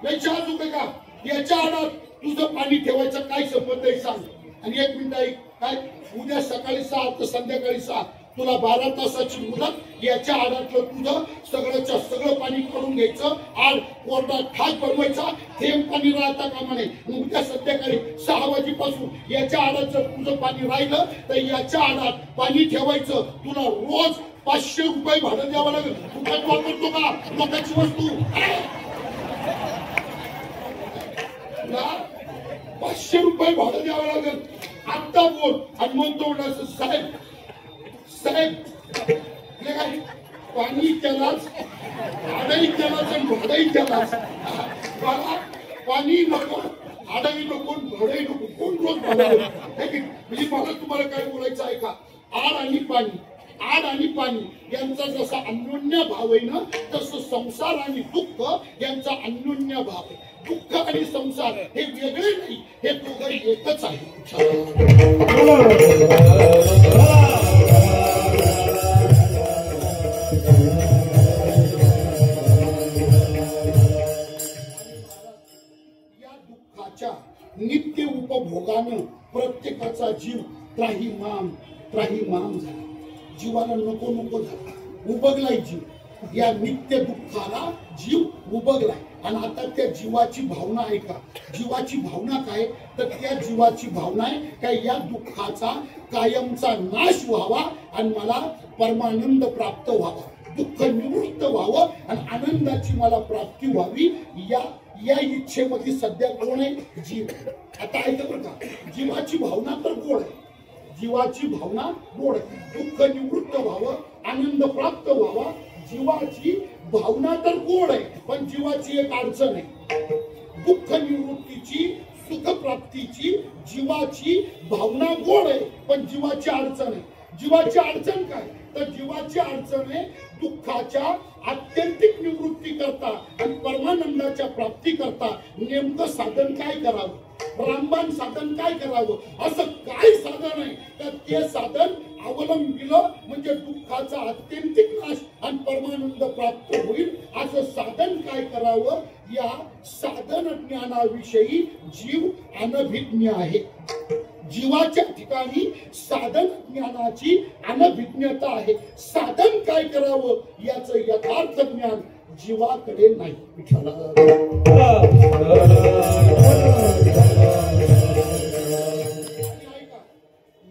नाही चहा चुके का याच्या आडात तुझं पाणी ठेवायचं काय संबंध आहे सांग आणि 1 मिनिट ऐक काय उद्या सकाळी 6 तर संध्याकाळी 6 तुला 12 तासाची मुदत याच्या आडातलं तुझं सगळ्याच्या सगळं पाणी काढून घ्यायचं आड कोरडा ठाक बनवायचा थेंब पाणी राहता कामा नये उद्या संध्याकाळी 6 वाजेपासून याच्या आडात जर तुझं पाणी राहिलं तर याच्या आडात पाणी ठेवायचं तुला रोज 500 रुपये भाडं द्यावं लागेल फुकट वापरतो का लोकांची वस्तू 500 रुपये भाडं द्यावं लागेल आता बोल आणि मग तो साहेब साहेब काय पाणी त्यालाच आडाही त्यालाच आणि भाडंही त्यालाच मला पाणी नको आडाही नको भाडंही नको कोण रोज भाडं म्हणजे मला तुम्हाला काय बोलायचं आहे का आड आणि पाणी यांचा जसा अन्योन्य भाव आहे ना तसं संसार आणि दुःख यांचा अन्योन्य भाव आहे दुःख आणि संसार हे वेगळे नाही हे दोघं एकच आहे या दुःखाच्या नित्य उपभोगानं प्रत्येकाचा जीव त्राहिमाम झाला जीवाला नको नको झाला उबगलाय जीव या नित्य दुःखाला जीव उबगलाय आणि आता त्या जीवाची भावना आहे का जीवाची भावना काय तर त्या जीवाची भावना आहे काय या दुःखाचा कायमचा नाश व्हावा आणि मला परमानंद प्राप्त व्हावा दुःख निवृत्त व्हावं आणि आनंदाची मला प्राप्ती व्हावी या इच्छेमध्ये सध्या कोण आहे जीव आता ऐकलं बरं का जीवाची भावना तर गोड आहे जीवाची भावना गोड दुःख निवृत्त व्हावं आनंद प्राप्त व्हावा जीवाची भावना तर गोड आहे पण जीवाची एक अडचण आहे दुःख निवृत्तीची सुख प्राप्तीची जीवाची भावना गोड आहे पण जीवाची अडचण आहे जीवाची अडचण काय तर जीवाची अडचण आहे दुःखाच्या आत्यंतिक निवृत्ती करता आणि परमानंदाच्या प्राप्ती करता नेमकं साधन काय करावं रामबाण साधन काय करावं असं काय साधन आहे तर ते साधन अवलंबिलं म्हणजे दुःखाचा आत्यंतिक नाश आणि परमानंद प्राप्त होईल असं साधन काय करावं या साधन ज्ञानाविषयी जीव अनभिज्ञ आहे जीवाच्या ठिकाणी साधन ज्ञानाची अनभिज्ञता आहे साधन काय करावं याचं यथार्थ ज्ञान जीवाकडे नाही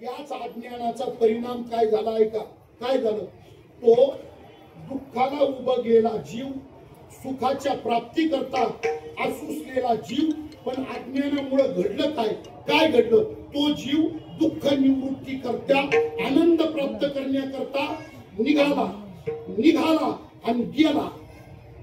याच अज्ञानाचा परिणाम काय झाला आहे का काय झालं तो दुःखाला उभं जीव सुखाच्या प्राप्ती करता असुसलेला जीव पण अज्ञानामुळे घडलं काय घडलं तो जीव दुःख निवृत्ती करता आनंद प्राप्त करण्याकरता निघाला आणि गेला.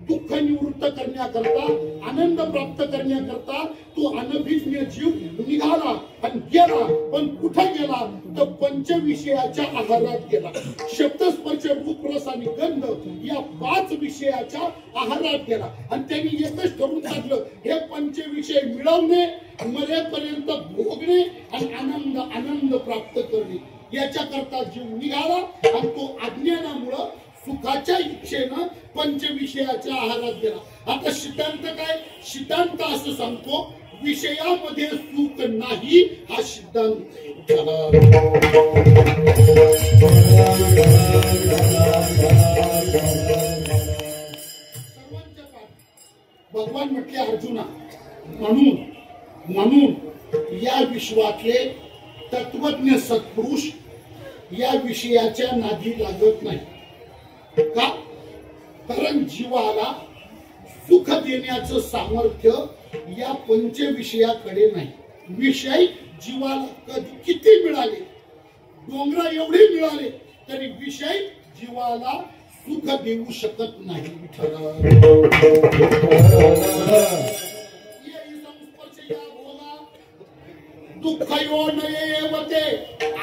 दुःख निवृत्त करण्याकरता, आनंद प्राप्त करण्याकरता तो अनभिज्ञ जीव निघाला आणि गेला. पण कुठे गेला तर पंचविषयाच्या आहारात गेला. शब्दस्पर्श, रूप, रस आणि गंध या 5 विषयाच्या आहारात गेला. आणि त्यांनी एकच ठरवून टाकलं, हे पंचविषय मिळवणे, मरेपर्यंत भोगणे आणि आनंद प्राप्त करणे, याच्याकरता जीव निघाला. आणि तो अज्ञानामुळं सुखाच्या इच्छेनं पंचविषयाच्या आहारात गेला. आता सिद्धांत काय? सिद्धांत असं सांगतो, विषयामध्ये सुख नाही, हा सिद्धांत. भगवान म्हटले अर्जुना, म्हणून या विश्वातले तत्वज्ञ सत्पुरुष या विषयाच्या नादी लागत नाही. का? कारण जीवाला सुख देण्याचं सामर्थ्य या पंचविषयाकडे नाही. विषय जीवाला कधी किती मिळाले, डोंगरा एवढे मिळाले तरी विषय जीवाला सुख देऊ शकत नाही. दुःख यो नये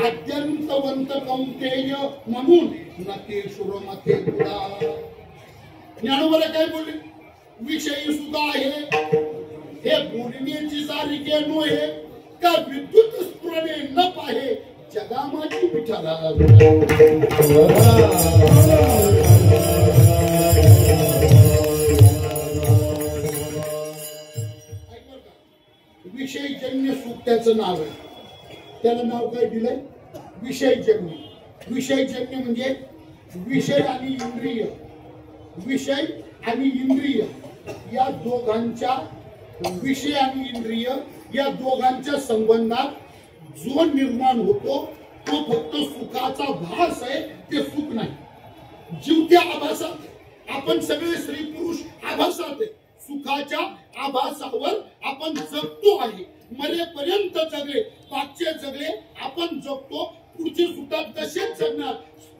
अत्यंतवंत कौंतेय म्हणून नते शुरमते पुरा. ज्ञानोबा काय बोलले? विषयी सुद्धा आहे हे बोलण्याची सारिके नोहे का विद्युत स्फुरणे न पाहे जगामाची विठाला. विषयजन्य सुख त्याचं नाव आहे. त्याला नाव काय दिलंय? विषयजन्य. विषयजन्य म्हणजे विषय आणि इंद्रिय, विषय आणि इंद्रिय या दोघांच्या, विषय आणि इंद्रिय या दोघांच्या संबंधात जो निर्माण होतो तो फक्त सुखाचा भास आहे, ते सुख नाही. जीवत्या आभासात आपण सगळे स्त्री पुरुष आभासात आहे. सुखाच्या आभासावर आपण जगतो आहे. मरेपर्यंत जगले, पाचचे जगले आपण जगतो, पुढचे सुद्धा तसेच जगणार.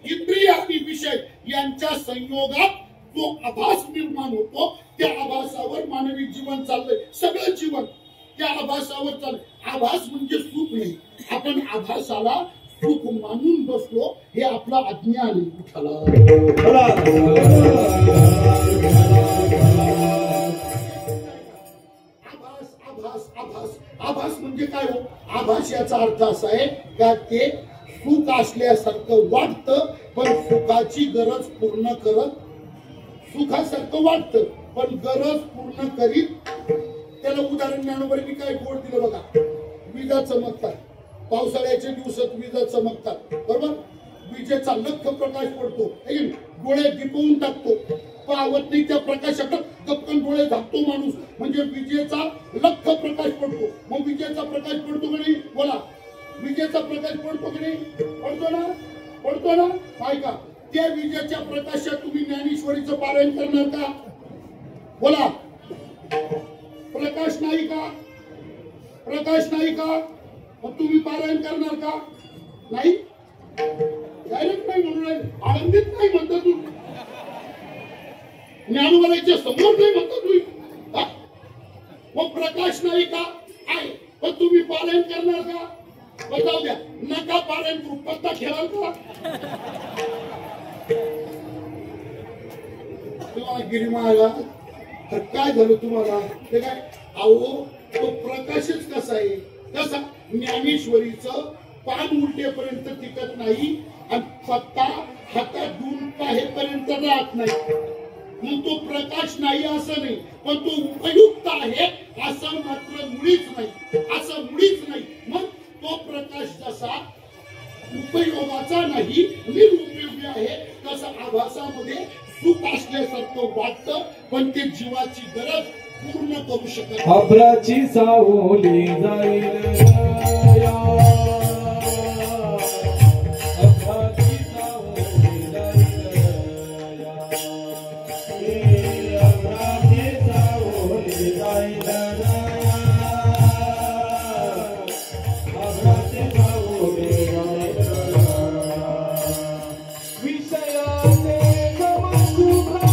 इंद्रिय आणि विषय यांच्या संयोगात जो आभास निर्माण होतो, त्या आभासावर मानवी जीवन चाललंय. सगळं जीवन त्या आभासावर चाललंय. आभास म्हणजे सुख नाही. आपण आभासाला सुख मानून बसलो, हे आपला अज्ञान आहे. आभास म्हणजे काय हो? आभास याचा अर्थ असा आहे का ते सुख असल्यासारखं वाटतं, पण सुखाची गरज पूर्ण करत, सुखासारखं वाटतं पण गरज पूर्ण करीत. त्याला उदाहरण ज्ञानोबरीने काय बोर्ड दिलं बघा. विजा चमकतात, पावसाळ्याच्या दिवसात विजा चमकतात, बरोबर. विजेचा लख प्रकाश पडतो, डोळे दिपवून टाकतो, पावत नाही त्या प्रकाशात गपकन डोळे झाकतो माणूस, म्हणजे विजेचा लख प्रकाश पडतो. मग विजेचा प्रकाश पडतो की नाही? बोला, विजेचा प्रकाश पडतो की नाही? पडतो ना, पडतो ना. ऐका, त्या विजेच्या प्रकाशात तुम्ही ज्ञानेश्वरीचं पारायण करणार का? बोला, प्रकाश नाही का? प्रकाश नाही का? मग तुम्ही पारायण करणार का? नाही. डायरेक्ट नाही म्हणून आनंदित नाही म्हणता तू, ज्ञानोबाच्या समोर नाही म्हणता तुम्ही. मग प्रकाश नाही का? आहे. पण तुम्ही पारायण करणार का? बताव द्या. नका पारायण करू, पत्ता खेळाल का? तुम्हाला गिरी महाराज काय झालं तुम्हाला? ते काय अहो, तो प्रकाशच कसा आहे? कसा? ज्ञानेश्वरीचं पान उलटेपर्यंत टिकत नाही आणि पत्ता हातात घेऊन पाहेपर्यंत राहत नाही. मग तो प्रकाश नाही असं नाही, पण तो उपयुक्त आहे असं मात्र मुळीच नाही, असं मुळीच नाही. मग तो प्रकाश जसा उपयोगाचा नाही, निरुपयोगी आहे, तसं आभासामध्ये सुख असल्यासारखं वाटतं, पण ते जीवाची गरज पूर्ण करू शकत नाही. अभ्राची सावली जाईल विषयाचे गमन सुख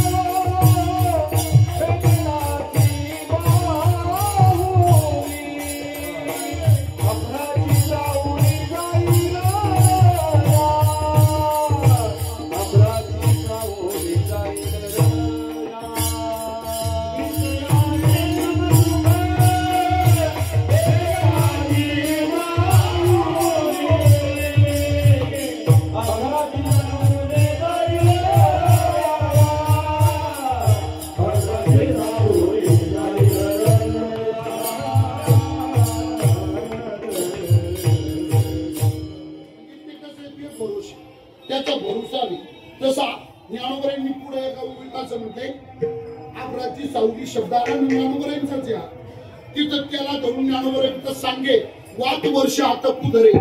त्याचा भरोसा नाही. तसा ज्ञानोबरांनी पुढे एका विकासं म्हणते आब्राची सावली शब्दाला ज्ञानोबरांचाच या तिथं त्याला धरून ज्ञानोबरांचं सांगे वात वर्ष आटपू धरे,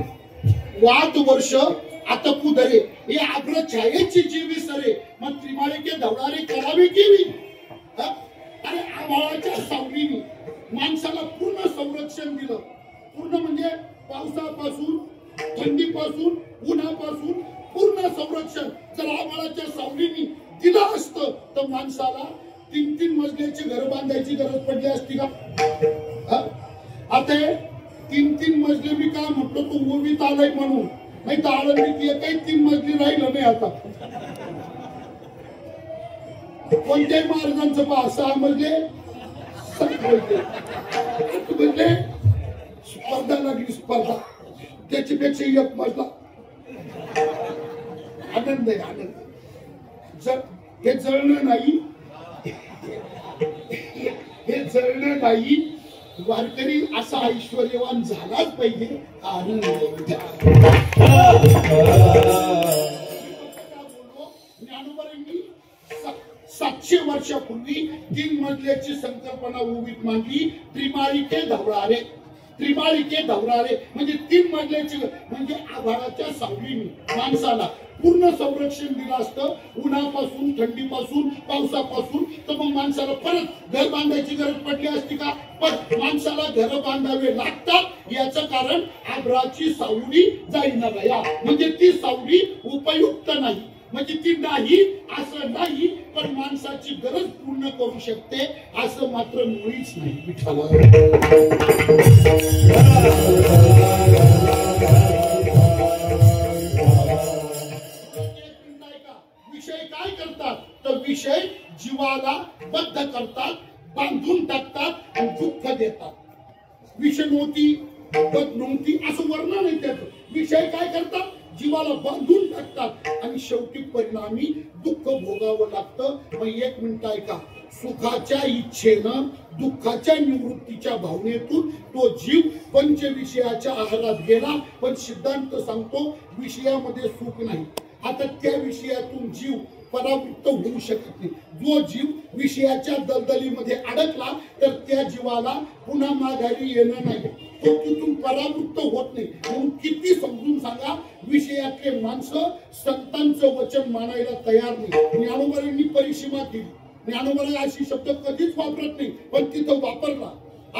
वात वर्ष आटपू धरे हे आग्र छायेची जीवी सरे मग त्रिमाळिके धवणारे करावे केवी. अरे आभाळाच्या सावलीने माणसाला पूर्ण संरक्षण दिलं. पूर्ण म्हणजे पावसापासून थंडीपासून उन्हापासून पूर्ण संरक्षण जर आभाळाच्या सावलीने दिलं असतं तर माणसाला 3-3 मजल्याची घर बांधायची गरज पडली असती का? आता 3-3 मजले मी काय म्हटलो तू मूवीत आलाय म्हणून, नाही तर आळंदीत काही 3 मजली राहिलं नाही. आता कोणत्याही महाराजांचं पहा 6 मजले 7 मजले स्पर्धा लागली स्पर्धा त्याच्यापेक्षा 1 मजला. आनंद आहे आनंद. हे जळणं नाही, हे जळणं नाही. वारकरी असा ऐश्वर्यवान झालाच पाहिजे. आनंद ज्ञानोबरांनी 700 वर्षापूर्वी 3 मजल्याची संकल्पना उभीत मांडली. त्रिमाळिके धवळारे, त्रिमाळिके धवळारे म्हणजे 3 मजल्याची म्हणजे आभाळाच्या सावलीने माणसाला पूर्ण संरक्षण दिलं असतं उन्हापासून थंडीपासून पावसापासून. तर मग माणसाला परत घर बांधायची गरज पडली असती का? पण माणसाला घर बांधावे लागतात याचं कारण आभाळाची सावली जाईना या म्हणजे ती सावली उपयुक्त नाही. म्हणजे ती नाही असं नाही पण माणसाची गरज पूर्ण करू शकते असं मात्र मुळीच नाही. विठ्ठला विषय काय करतात तर विषय जीवाला बद्ध करतात, बांधून टाकतात आणि दुःख देतात. विषय नव्हती बद नव्हती असं वर्णन आहे त्याचं. विषय काय करतात जीवाला बांधून टाकतात आणि शेवटी परिणामी दुःख भोगावं लागतं. मग 1 मिनिट ऐका. सुखाच्या इच्छेनं दुःखाच्या निवृत्तीच्या भावनेतून तो जीव पंचविषयाच्या आहारात गेला. पण सिद्धांत सांगतो विषयामध्ये सुख नाही. आता त्या विषयातून जीव परावृत्त होऊ शकत नाही. जो जीव विषयाच्या दलदलीमध्ये अडकला तर त्या जीवाला पुन्हा माघारी येणं नाही. तो तिथून परावृत्त होत नाही. म्हणून किती समजून सांगा विषयातले माणसं संतांचं वचन मानायला तयार नाही. ज्ञानोबरांनी परिसीमा केली. ज्ञानोबा अशी शब्द कधीच वापरत नाही पण तिथं वापरला.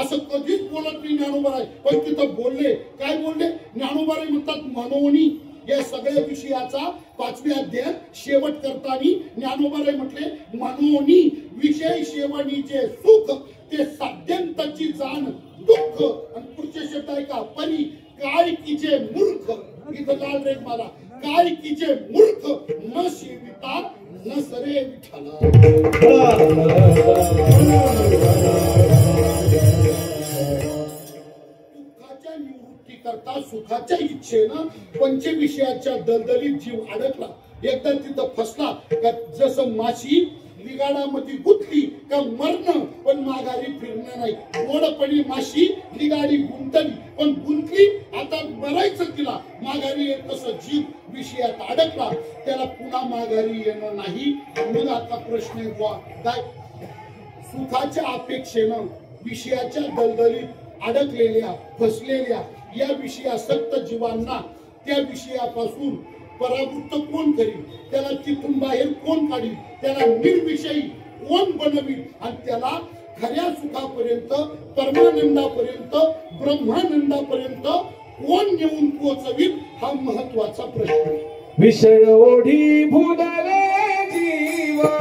असं कधीच बोलत नाही ज्ञानोबा पण तिथं बोलले. काय बोलले? ज्ञानोबा म्हणतात मनोनी या सगळ्या विषयाचा 5व्या अध्याय शेवट करताना ज्ञानोबा म्हटले मनोनी विषय सेवनीचे सुख ते साध्यंताची जाण दुःख. आणि पुढचे शब्द ऐका परी काय कीचे मूर्ख. इथं लाल रेख मारा. काय कीचे मूर्ख न सेविता न सरे विठ्ठला. दुःखाच्या निवृत्ती करता सुखाच्या इच्छेनं पंचविषयाच्या दलदलीत जीव अडकला. एकदा तिथं फसला का जसं माशी लिगाडामध्ये गुंतली का मरण पण माघारी फिरणं नाही. गोडपणी माशी लिगाडी गुंतली पण गुंतली आता मरायचं तिला माघारी येत. तसं जीव विषयात अडकला त्याला पुन्हा माघारी येणं नाही. मग आता प्रश्न काय? सुखाच्या अपेक्षेनं विषयाच्या दलदलीत अडकलेल्या फसलेल्या या विषयासक्त जीवांना त्या विषयापासून परावृत्त कोण करील? त्याला तिथून बाहेर कोण काढील? त्याला निर्विषयी कोण बनवील? आणि त्याला खऱ्या सुखापर्यंत परमानंदापर्यंत ब्रह्मानंदापर्यंत कोण नेऊन पोहोचवील हा महत्वाचा प्रश्न. विषय ओढी भुलले जीवा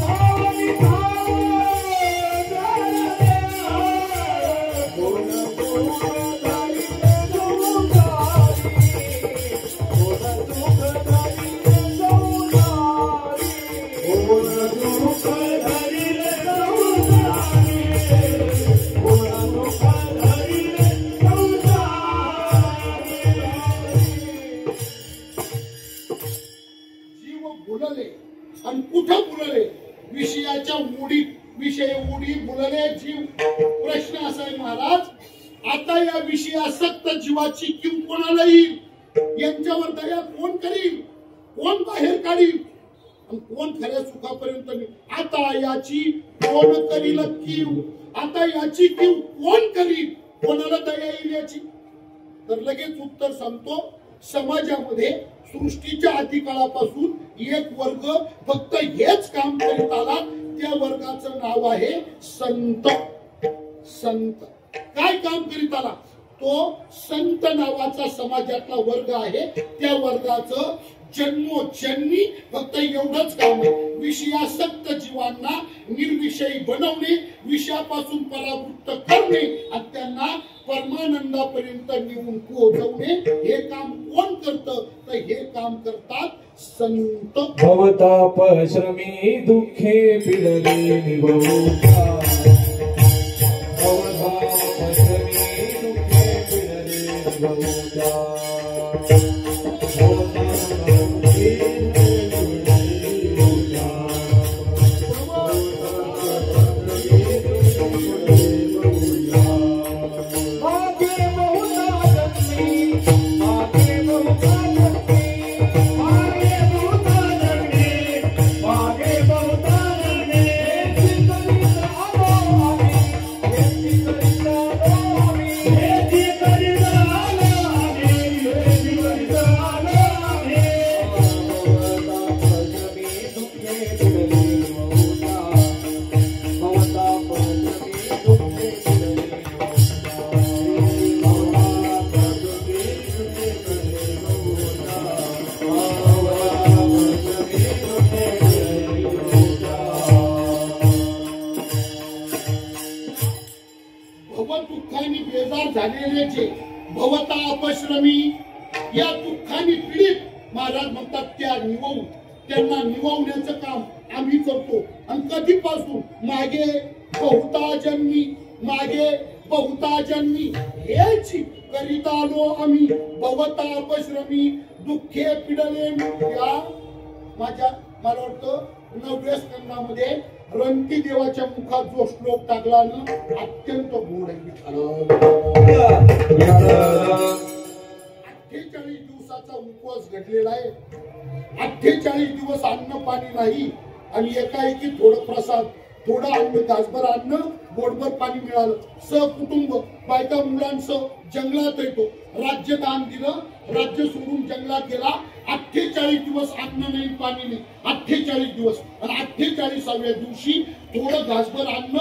Hare बुडले विषयाच्या उडीत विषय उडी बुडले जीव. प्रश्न असा आहे महाराज, आता या विषयासक्त जीवाची कीव कोणाला येईल? यांच्यावर दया कोण करील? कोण बाहेर काढील? आणि कोण खऱ्या सुखापर्यंत नेईल? आता याची कोण करील कीव? आता याची कीव कोण करील? कोणाला दया येईल याची? तर लगेच उत्तर सांगतो. समाजामध्ये सृष्टीच्या आदिकाळापासून एक वर्ग फक्त हेच काम करीत आला. त्या वर्गाचं नाव आहे संत. संत काय काम करीत आला? तो संत नावाचा समाजातला वर्ग आहे. त्या वर्गाचं जन्मोजन्मी फक्त एवढंच काम आहे, विषयासक्त जीवांना निर्विषयी बनवणे, विषयापासून परावृत्त करणे आणि त्यांना परमानंदापर्यंत नेऊन पोहोचवणे. हे काम कोण करतं? तर हे काम करतात संत. भवताप श्रमी दुःखे पिडले निभवता. भवताप श्रमी दुःखे पिडले निभवता. भवता अपश्रमी या दुःखाने पीडित महाराज म्हणतात त्या निववू, त्यांना निववण्याचं काम आम्ही करतो. आणि कधीपासून? मागे बहुता जन्मी हेच करीत आलो आम्ही. भवता अपश्रमी दुःखे पिडले. या माझ्या मला वाटतं 9व्या स्कंदामध्ये रंती देवाच्या मुखात जो श्लोक टाकला ना, अत्यंत गोड आहे. 48 दिवसाचा उपवास घडलेला आहे. 48 दिवस अन्न पाणी नाही आणि एकाएकी थोडं प्रसाद, थोडं अन्न, घासभर अन्न, गोडभर पाणी मिळालं. सहकुटुंब बायका मुलांसह जंगलात येतो. राज्य दान दिलं, राज्य सोडून जंगलात गेला. 48 दिवस अन्न नाही पाणी नाही. 48 दिवस आणि 48व्या दिवशी थोडं घासभर अन्न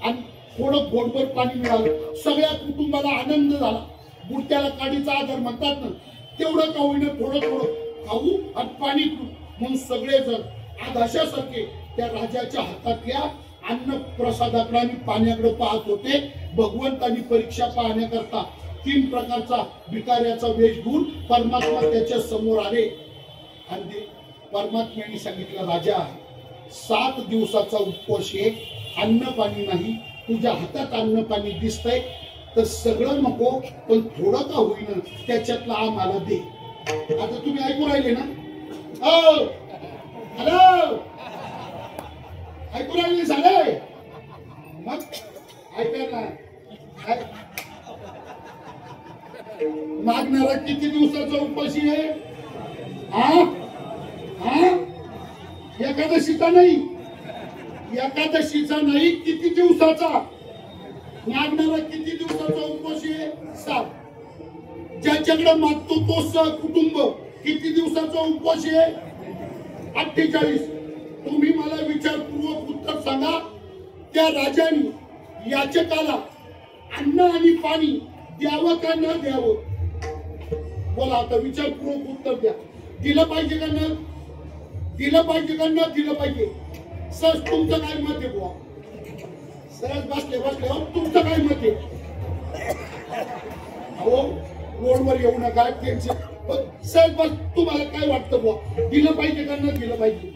आणि थोडं गोडभर पाणी मिळालं. सगळ्या कुटुंबाला आनंद झाला. बुडत्याला काडीचा आधार म्हणतात ना, तेवढं का होईना थोडं थोडं खाऊ आणि पाणी पिऊ म्हणून सगळेजण आधाशासारखे त्या राजाच्या हातातल्या अन्न प्रसादाकडे आणि पाण्याकडे पाहत होते. भगवंतांनी परीक्षा पाहण्याकरता 3 प्रकारचा भिकाऱ्याचा वेश घेऊन परमात्मा त्याच्या समोर आले आणि परमात्म्याने सांगितलं, राजा 7 दिवसाचा उपवास आहे, अन्न पाणी नाही. तुझ्या हातात अन्न पाणी दिसतंय तर सगळं नको, पण थोडं का होईना त्याच्यातला आम्हाला दे. आता तुम्ही ऐकू राहिले ना? हॅलो, ऐकू राहिले झाले? मग ऐका ना, मागणारा किती दिवसाचा उपाशी आहे? एकादशीचा नाही, एकादशीचा नाही, किती दिवसाचा? मागणारा किती दिवसाचा उपाशी आहे? 7. ज्याच्याकडे मागतो तो सहकुटुंब किती दिवसाचा उपाशी आहे? 48. तुम्ही मला विचारपूर्वक उत्तर सांगा. त्या राजाने याचकाला अन्न आणि पाणी द्यावं का न द्यावं? बोला आता, विचारपूर्वक उत्तर द्या. दिलं पाहिजे का न दिलं पाहिजे का न दिलं पाहिजे? सर तुमचं काय मत आहे बुवा? सहज बसले तुमचं काय मत आहे? हो, रोडवर येऊ नका, सहज बस. तुम्हाला काय वाटतं बुवा, दिलं पाहिजे का न दिलं पाहिजे?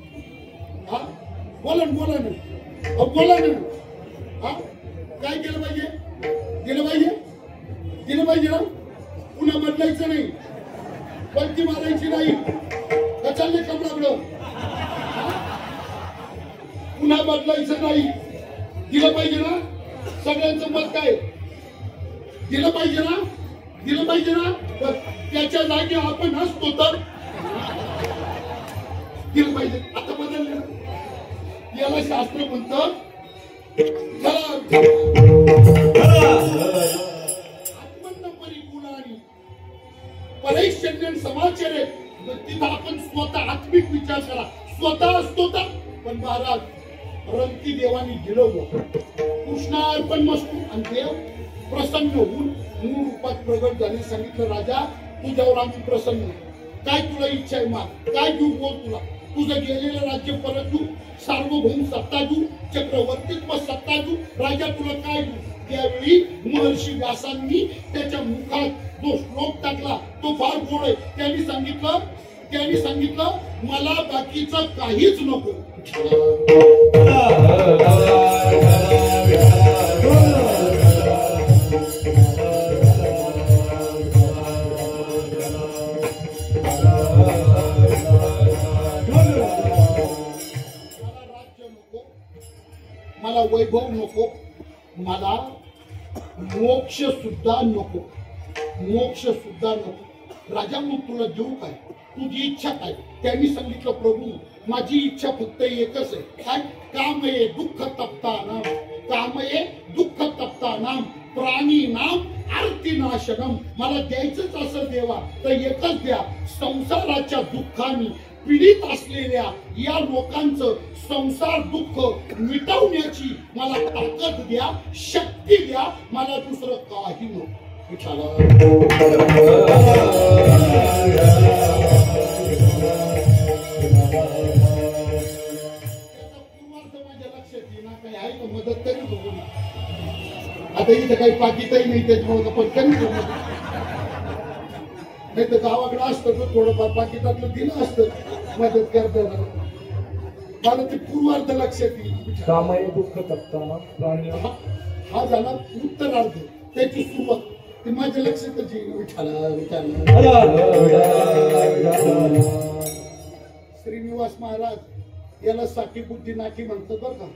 हा, बोला ना, बोला ना, बोला ना. हा, काय केलं पाहिजे? दिलं पाहिजे, दिलं पाहिजे ना. पुन्हा बदलायचं नाही, पलटी मारायची नाही. चालले कमळाकडं पुन्हा बदलायचं नाही. दिलं पाहिजे ना? सगळ्यांचं मत काय? दिलं पाहिजे ना? दिलं पाहिजे ना? तर त्याच्या जागी आपण असतो तर दिलं पाहिजे. आता बदललं ना? याला शास्त्र म्हणतं परेशन्य समाचार. तिथं आपण स्वतः आत्मिक विचार करा. स्वतः असतो तर. पण महाराज रंगती देवानी दिलं कृष्णार्पण मस्तू. आणि देव प्रसन्न होऊन मूळ रूपात प्रगट झाले. सांगितलं राजा तुझ्यावर आम्ही प्रसन्न. काय तुला इच्छा आहे माग? काय देऊ बोल तुला? तुझं गेलेलं राज्य परत देऊ. सार्वभौम सत्ता देऊ. चक्रवर्तीत्व सत्ता देऊ. राजा तुला काय देऊ? त्यावेळी महर्षी व्यासांनी त्याच्या मुखात जो श्लोक टाकला तो फार गोड आहे. त्यांनी सांगितलं मला बाकीचं काहीच नको. मला वैभव नको. मला मोक्ष सुद्धा नको. मोक्ष सुद्धा नको. राजा मग तुला देऊ काय? तुझी इच्छा काय? त्यांनी सांगितलं प्रभू माझी इच्छा फक्त एकच आहे. काय? कामये दुःख तप्तानाम. कामये दुःख तप्तानाम प्राणी नाम आरती नाशनम. मला द्यायचंच असं देवा तर एकच द्या. संसाराच्या दुःखाने पीडित असलेल्या या लोकांचं संसार दुःख मिटवण्याची मला ताकद द्या. शक्ती द्या. मला दुसरं काही नको. मदत तरी बघू. आता इथं काही पाकिटही नाही त्याच्यामुळे पण कमी नाही तर गावाकडे असतं तर थोडंफार पाकिटातलं दिलं असतं मदत करताना. मला ते पूर्वार्ध लक्षात येईल. कामये दुःख तप्ताना प्राणी. हा झाला उत्तरार्ध. त्याची सुरुवात ते माझ्या लक्षातच येईल. श्रीनिवास महाराज याला साठी बुद्धी नाकी म्हणतात बरं का.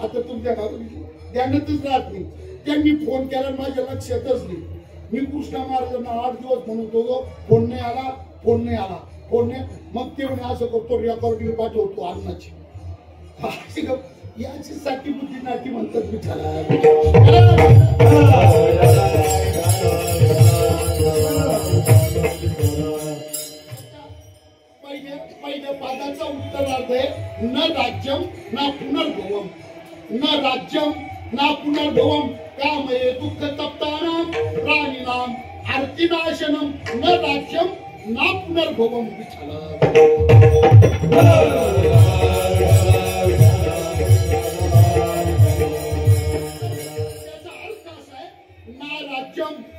आता तुमच्या ध्यानातच राहत नाही. त्यांनी फोन केला माझ्या लक्षातच नाही. मी कृष्णा महाराजांना 8 दिवस म्हणून होतो फोन नाही आला. फोन नाही आला. फोन नाही. मग ते म्हणे असं करतो रेकॉर्डिंग पाठवतो अन्नाची. याची साठी बुद्धी नाकी म्हणतात. पहिल्या पादाचा उत्तरार्ध आहे न राज्यम ना पुनर्भवम. न राज्यम ना पुनर्भवम कामये दुःख तप्तानाम प्राणिनाम आर्तिनाशनम. न राज्यम ना पुनर्भवम.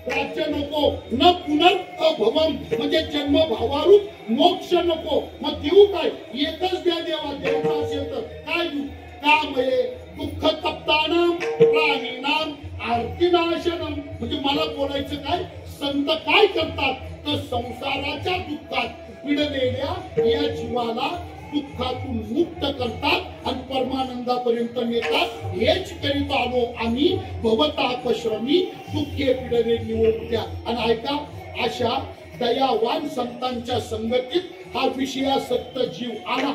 राज्य नको न पुनर्भवम म्हणजे जन्म भावारूप मोक्ष नको. मग देऊ काय? एकच द्या देवा. द्यायचं असेल तर काय देऊ? कामये दुःख तप्तानाम प्राणिनाम आर्तिनाशनम. म्हणजे मला बोलायचं काय? संत काय करतात तर संसाराच्या दुःखात पिडलेल्या या जीवाला दुःखातून मुक्त करतात आणि परमानंदापर्यंत नेतात. हेच करीत आलो आम्ही भवतापश्रमी दुःखे पिडले निवृत्त्या. आणि ऐका अशा दयावान संतांच्या संगतीत हा विषयासक्त जीव आला.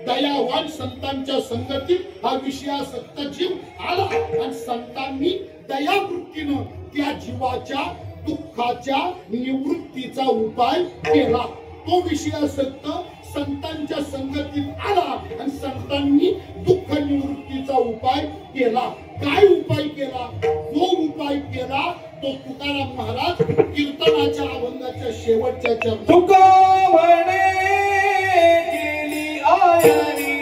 दयावान संतांच्या संगतीत हा विषयासक्त जीव आला आणि संतांनी दयावृत्तीनं त्या जीवाच्या दुःखाच्या निवृत्तीचा उपाय केला. तो विषयासक्त संतांच्या संगतीत आला आणि संतांनी दुःख निवृत्तीचा उपाय केला. काय उपाय केला? जो उपाय केला तो तुकाराम महाराज कीर्तनाच्या अभंगाच्या शेवटच्या चरणात तुका म्हणे केली आयरी.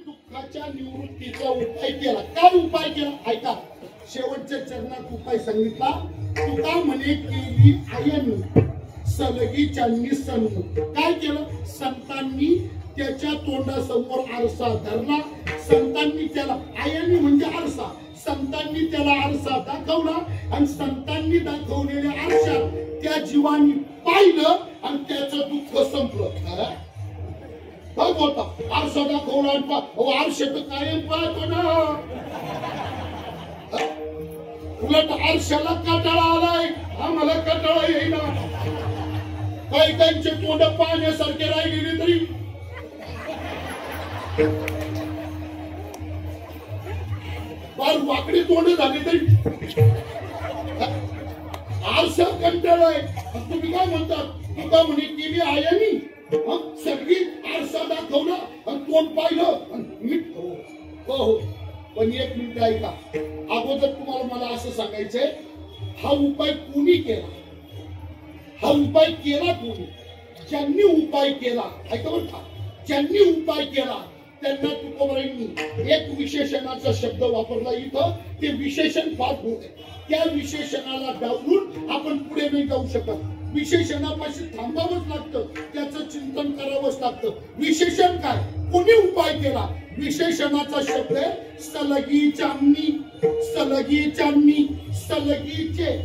दुःखाच्या निवृत्तीचा उपाय केला. काय उपाय केला ऐका. शेवटच्या चरणात उपाय सांगितला. तुका म्हणे केली आयन सलगीच्यांनी सन्मुख. काय केलं? संतांनी त्याच्या तोंडासमोर आरसा धरला. संतांनी त्याला आयनी म्हणजे आरसा. संतांनी त्याला आरसा दाखवला आणि संतांनी दाखवलेल्या आरशात त्या जीवानी पाहिलं आणि त्याचं दुःख संपलं. काय बोलता? आरसा दाखवला. आरशे तर कायम पाहतो ना. उलट आरशाला कंटाळा आलाय. आम्हाला कंटाळा येईना. काही त्यांचे तोंड पाहण्यासारखे राहिलेले तरी फार वाकडी तोंड झाली तरी आरसा कंटाळाय. तुम्ही काय म्हणतात? तुका म्हणे केली आयनी सगळी आरसा दाखवला आणि तोंड पाहिलं मीठ. हो पण एक मिनिट ऐका. अगोदर तुम्हाला मला असं सांगायचंय, हा उपाय कोणी केला? हा उपाय केला कोणी? ज्यांनी उपाय केला ऐका बरं का, ज्यांनी उपाय केला त्यांना तुकोबारांनी एक विशेषणाचा शब्द वापरला इथं. ते विशेषण फार होत आहे. त्या विशेषणाला डावलून आपण पुढे नाही जाऊ शकत. विशेषणापाशी थांबावंच लागतं. त्याचं चिंतन करावंच लागतं. विशेषण काय? कोणी उपाय केला? विशेषणाचा शब्द आहे सलगीच्यांनी. सलगीच्यांनी सलगीचे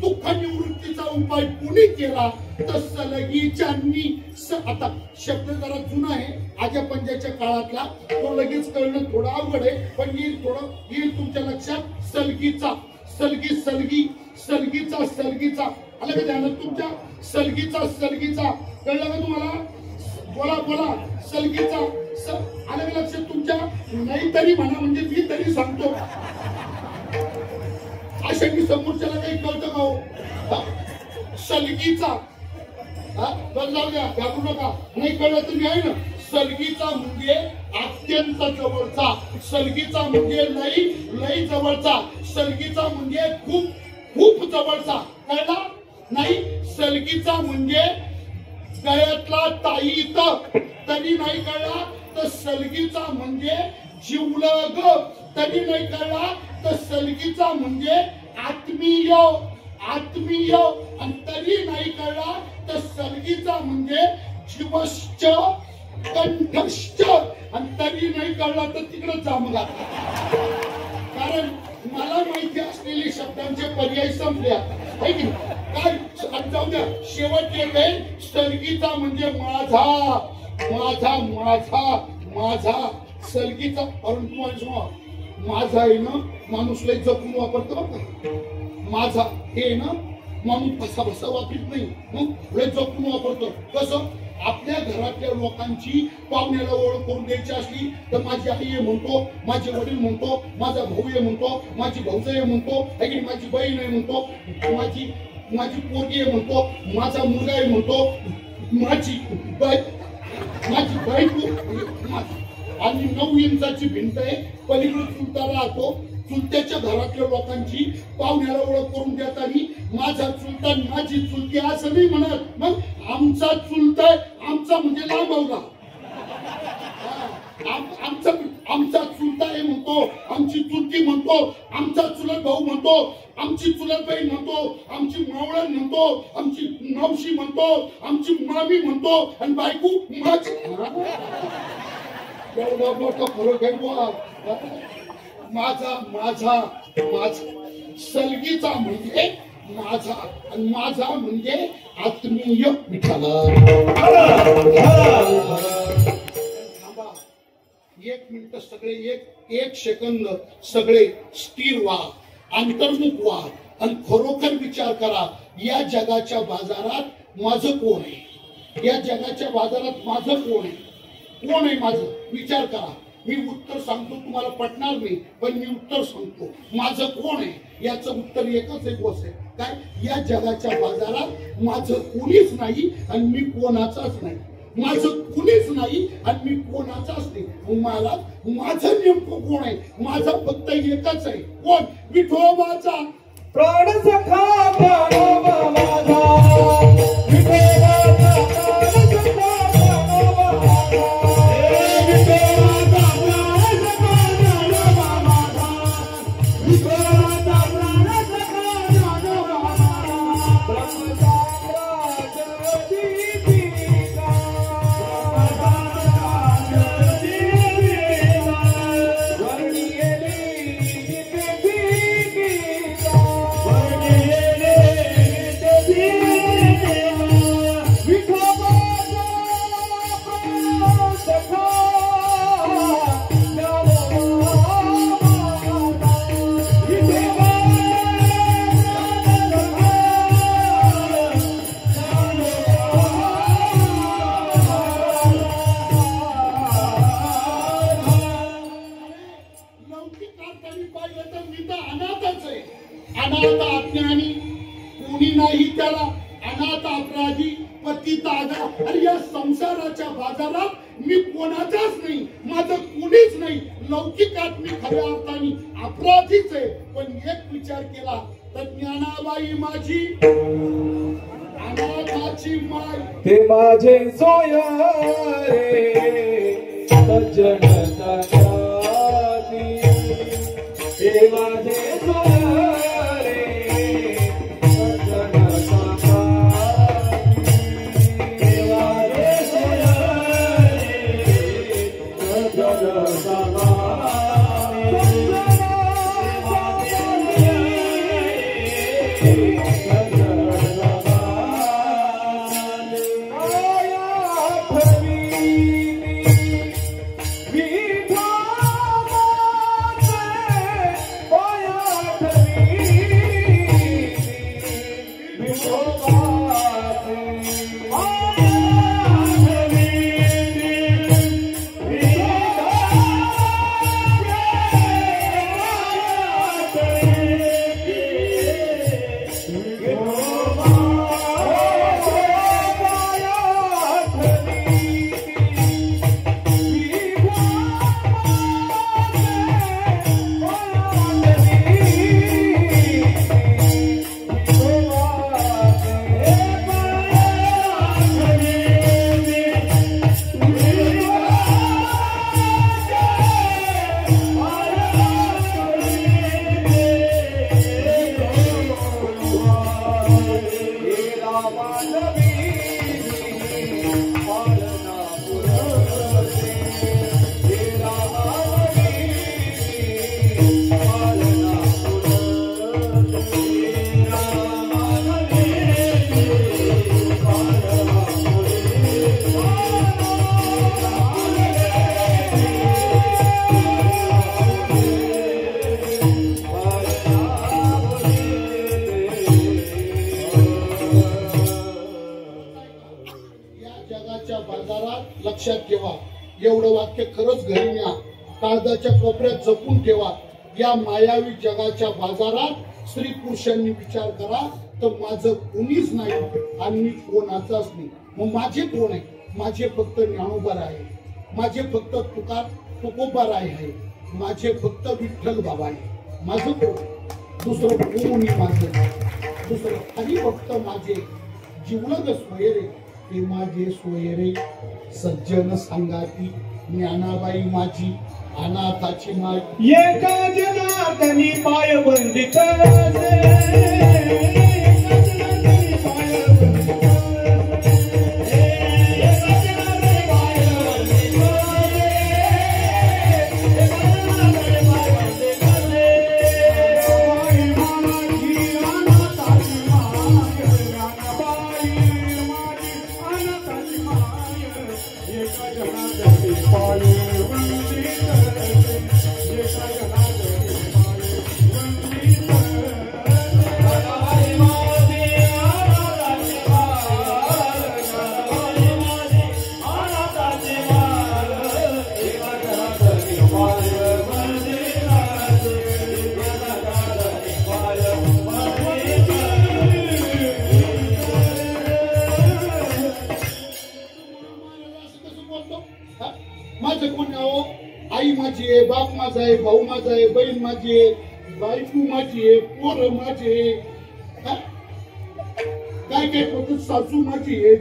दुःख निवृत्तीचा उपाय कोणी केला? तर सलगीच्यांनी. आता शब्द जरा जुना आहे. आज्या पंजाच्या काळातला. तो लगेच कळणं थोडं अवघड आहे पण येईल तुमच्या लक्षात. सलगीचा सलगी सलगी सलगीचा सलगीचा आलं का ध्यानात तुमच्या? सलगीचा सलगीचा कळलं का तुम्हाला? बोला बोला. सलगीचा आलं का लक्षात तुमच्या? नाही तरी म्हणा म्हणजे मी तरी सांगतो. अशा की समोरच्याला काही कळतं का हो? सलगीचा जाऊ द्या, घाबरू नका. नाही कळलं तुम्ही आहे ना. सलगीचा म्हणजे अत्यंत जवळचा. सलगीचा म्हणजे लई लई जवळचा. सलगीचा म्हणजे खूप खूप जवळचा. कळला नाही? सलगीचा म्हणजे गळ्यातला ताईत तरी नाही कळला तर सलगीचा म्हणजे जीवलग तरी नाही कळला तर सलगीचा म्हणजे आत्मीय आत्मीय आणि तरी नाही कळला तर सलगीचा म्हणजे जीवश्च कंठश्च आणि तरी नाही कळला तर तिकडे जामगा. कारण मला माहिती असलेले शब्दांचे पर्याय संपले आहे की काय? जाऊ द्या. शेवट एक आहे सलगीचा म्हणजे माझा माझा माझा माझा. सलगीचा परंतु माझा आहे ना माणूस लय जपून वापरतो का? माझा हे ना माणूस भसा भसा वापरत नाही. मग लय जपून वापरतो. कसं? आपल्या घरातल्या लोकांची पाहुण्याला ओळख करून द्यायची असली तर माझी आई आहे म्हणतो, माझे वडील म्हणतो, माझा भाऊ आहे म्हणतो, माझी भाऊजाई म्हणतो, माझी बहीण आहे म्हणतो, माझी पोरगी आहे म्हणतो, माझा मुलगा आहे म्हणतो, माझी बायको. आणि 9 इंचाची भिंत आहे. पलीकडे चुलता राहतो. चुलत्याच्या घरातल्या लोकांची पाहुण्याला ओळख करून देताना माझा चुलता माझी चुलती असं नाही म्हणत. मग आमचा चुलता आमचा म्हणजे लांबवला. आमचा चुलता आहे म्हणतो, आमची चुलती म्हणतो, आमचा चुलत भाऊ म्हणतो, आमची चुलत बहीण म्हणतो, आमची मावळण म्हणतो, आमची मावशी म्हणतो, आमची मामी म्हणतो आणि बायको माझी. एवढा मोठा फरक आहे बुवा. माझा माझा माझा. सलगीचा म्हणजे माझा आणि माझा म्हणजे आत्मीय. विठाला थांबा 1 मिनिट. सगळे एक सेकंद सगळे स्थिर व्हा, अंतर्मुख व्हा आणि खरोखर विचार करा. या जगाच्या बाजारात माझं कोण आहे? या जगाच्या बाजारात माझं कोण आहे? कोण आहे माझं? विचार करा. मी उत्तर सांगतो, तुम्हाला पटणार नाही पण मी उत्तर सांगतो. माझं कोण आहे याचं उत्तर एकच एक गोष्ट आहे. काय? या जगाच्या बाजारात माझं कोणीच नाही आणि मी कोणाचाच नाही. माझं कुणीच नाही आणि मी कोणाचाच नाही. मला माझं नेमकं कोण आहे? माझा फक्त एकच आहे. कोण? विठोबाचा प्राण सखा प्राणोबा माझा. विठोबाचा प्राण सखा प्राणोबा माझा. विठोबाचा अनाथ अज्ञानी कोणी नाही त्याला, अनाथ अपराधी पतित आधा. अरे या संसाराच्या बाजारात मी कोणाचाच नाही, माझं कोणीच नाही. लौकिकात मी खऱ्या अर्थाने अपराधीच आहे. पण एक विचार केला तर ज्ञानाबाई माझी अनाथाची माय, ते माझे सोय रे सज्जन सनाती, ते माझे सोय रे सज्जन सनाती, ते माझे सोय रे सज्जन सनाती. लक्षात ठेवा, एवढं वाक्य खरंच घरी न्या, कागदाच्या कोपऱ्यात जपून ठेवा. या मायावी जगाच्या बाजारात स्त्री पुरुषांनी विचार करा तर माझं कोणीच नाही आणि मी कोणाचाच नाही. मग माझे कोण आहे? माझे फक्त ज्ञानोबा आहे, माझे फक्त तुकोबा आहे, माझे फक्त विठ्ठल बाबा आहे. माझं कोण? दुसरं कोणी माझं दुसरं काही, फक्त माझे जीवलग सोयरे, ते माझे सोयरे सज्जन संगाती. ज्ञानाबाई माझी अनाथाची माय, एका जनातनी पाय बंदित असे. माझं कोण आहे? आई माझी आहे, बाप माझा आहे, भाऊ माझा आहे, बहीण माझी आहे, बायको माझी आहे, पोर माझी आहे, काय काय करतो, सासू माझी आहे.